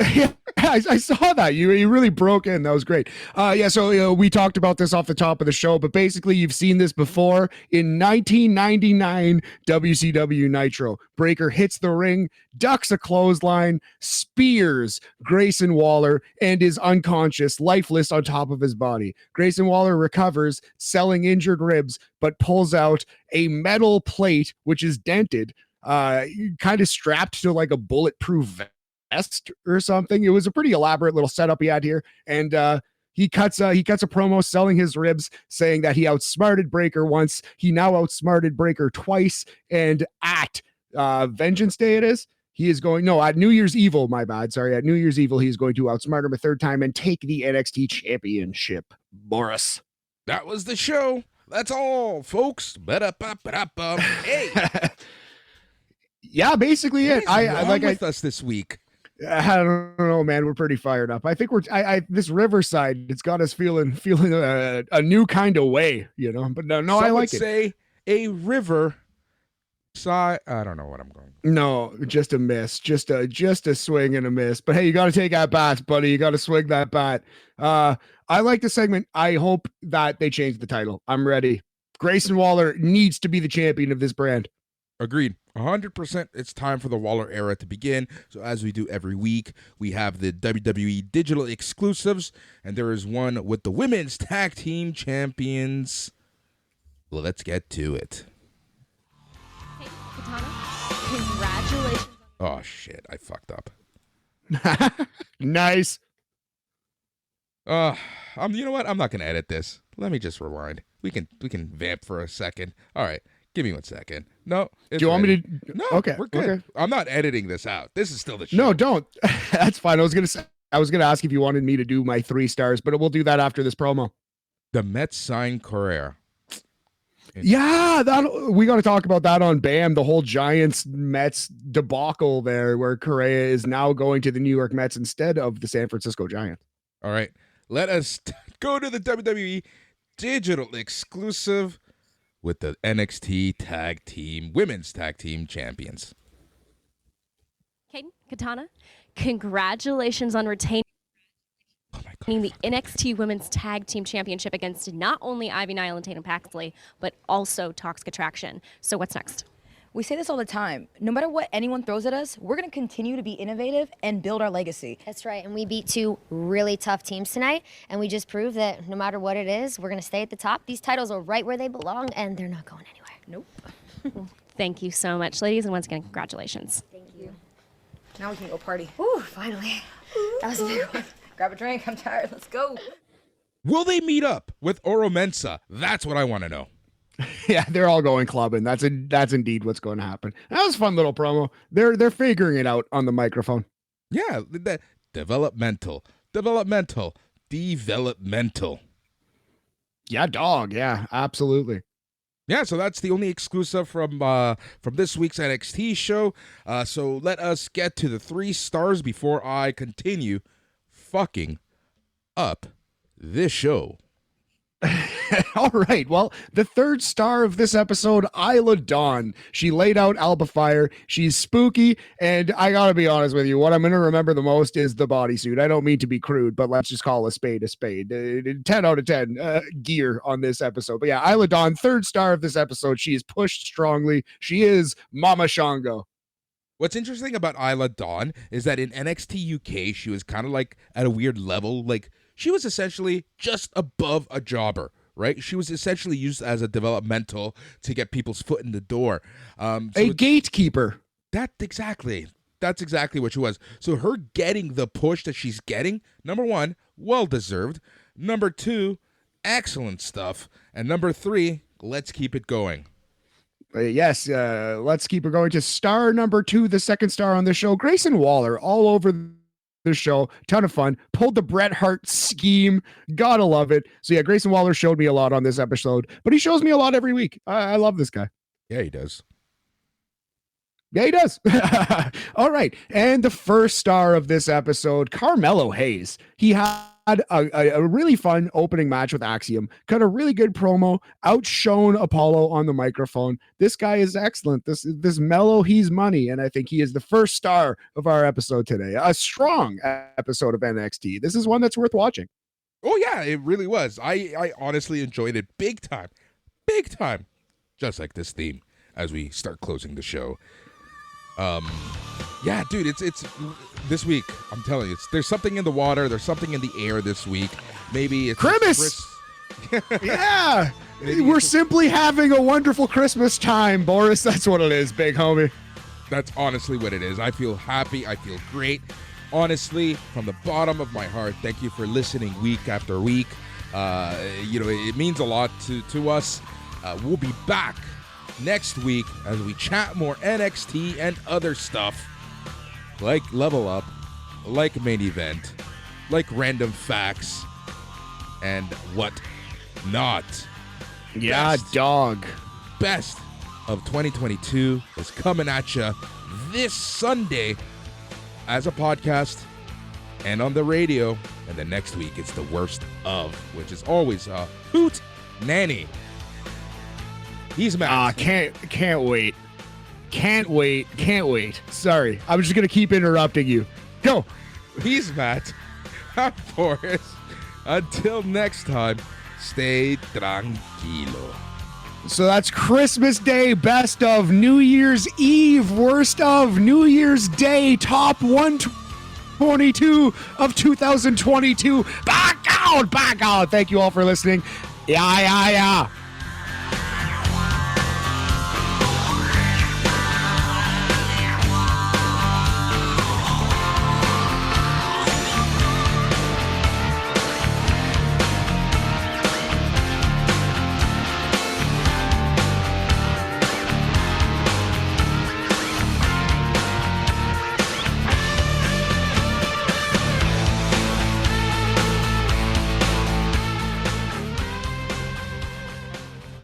Yeah, I saw that. You really broke in. That was great. So we talked about this off the top of the show, but basically you've seen this before in 1999 WCW Nitro. Breaker hits the ring, ducks a clothesline, spears Grayson Waller, and is unconscious, lifeless on top of his body. Grayson Waller recovers, selling injured ribs, but pulls out a metal plate, which is dented, kind of strapped to like a bulletproof vest or something. It was a pretty elaborate little setup he had here, and he cuts a promo selling his ribs, saying that he outsmarted Breaker once, he now outsmarted Breaker twice, and at Vengeance Day at New Year's Evil, my bad, sorry, at New Year's Evil he's going to outsmart him a third time and take the NXT championship. Boris, that was the show. That's all, folks. Hey. Yeah, basically it. I like with us this week. I don't know, man. We're pretty fired up. I think this Riverside, it's got us feeling a new kind of way, But no, Some I like would say a river side. I don't know what I'm going. No, just a miss, just a swing and a miss. But hey, you got to take at bats, buddy. You got to swing that bat. I like the segment. I hope that they change the title. I'm ready. Grayson Waller needs to be the champion of this brand. Agreed. 100%, it's time for the Waller era to begin. So as we do every week, we have the WWE digital exclusives, and there is one with the women's tag team champions. Let's get to it. Hey, Katana, congratulations. Oh shit, I fucked up. Nice. You know what? I'm not gonna edit this. Let me just rewind. We can vamp for a second. All right. Give me 1 second. No. Do you want me to? No, Okay. we're good. Okay. I'm not editing this out. This is still the show. No, don't. That's fine. I was gonna ask if you wanted me to do my 3 stars, but we'll do that after this promo. The Mets signed Correa. Yeah, we got to talk about that on BAM. The whole Giants Mets debacle there, where Correa is now going to the New York Mets instead of the San Francisco Giants. All right. Let us go to the WWE digital exclusive with the NXT women's tag team champions. Kaden, Katana, congratulations on retaining the NXT Women's Tag Team Championship against not only Ivy Nile and Tatum Paxley, but also Toxic Attraction. So what's next? We say this all the time. No matter what anyone throws at us, we're going to continue to be innovative and build our legacy. That's right, and we beat 2 really tough teams tonight, and we just proved that no matter what it is, we're going to stay at the top. These titles are right where they belong, and they're not going anywhere. Nope. Thank you so much, ladies, and once again, congratulations. Thank you. Now we can go party. Ooh, finally. That was a big one. Grab a drink. I'm tired. Let's go. Will they meet up with Oro Mensa? That's what I want to know. Yeah, they're all going clubbing. That's indeed what's going to happen. That was a fun little promo. They're figuring it out on the microphone. Yeah, developmental. Yeah, dog. Yeah, absolutely. Yeah, so that's the only exclusive from this week's NXT show. So let us get to the 3 stars before I continue fucking up this show. All right. Well, the 3rd star of this episode, Isla Dawn. She laid out Alba Fire. She's spooky, and I gotta be honest with you. What I'm gonna remember the most is the bodysuit. I don't mean to be crude, but let's just call a spade a spade. 10 out of 10 gear on this episode. But yeah, Isla Dawn, 3rd star of this episode. She is pushed strongly. She is Mama Shango. What's interesting about Isla Dawn is that in NXT UK, she was kind of like at a weird level. Like, she was essentially just above a jobber, right? She was essentially used as a developmental to get people's foot in the door. A gatekeeper. That's exactly what she was. So her getting the push that she's getting, number 1, well-deserved. Number 2, excellent stuff. And number 3, let's keep it going. Yes, let's keep it going to star number 2, the 2nd star on the show, Grayson Waller, all over the show. Ton of fun. Pulled the Bret Hart scheme. Gotta love it. So yeah, Grayson Waller showed me a lot on this episode, but he shows me a lot every week. I love this guy. Yeah, he does. Yeah, he does. All right. And the 1st star of this episode, Carmelo Hayes. He had a really fun opening match with Axiom. Cut a really good promo, outshone Apollo on the microphone. This guy is excellent. This mellow, he's money. And I think he is the 1st star of our episode today. A strong episode of NXT. This is one that's worth watching. Oh, yeah, it really was. I honestly enjoyed it big time. Just like this theme as we start closing the show. Yeah, dude, it's this week. I'm telling you, there's something in the water. There's something in the air this week. Maybe it's Christmas. Yeah, we're simply having a wonderful Christmas time, Boris. That's what it is, big homie. That's honestly what it is. I feel happy. I feel great. Honestly, from the bottom of my heart, thank you for listening week after week. It means a lot to us. We'll be back next week as we chat more NXT and other stuff like Level Up, like Main Event, like random facts, and what not. Yeah, dog. Best of 2022 is coming at you this Sunday as a podcast and on the radio. And the next week it's the worst of, which is always a hoot nanny. He's Matt. Can't wait. Sorry, I'm just gonna keep interrupting you. Go. He's Matt. I'm Boris. Until next time, stay tranquilo. So that's Christmas Day, best of, New Year's Eve, worst of, New Year's Day, top 122 of 2022. Back out. Thank you all for listening. Yeah.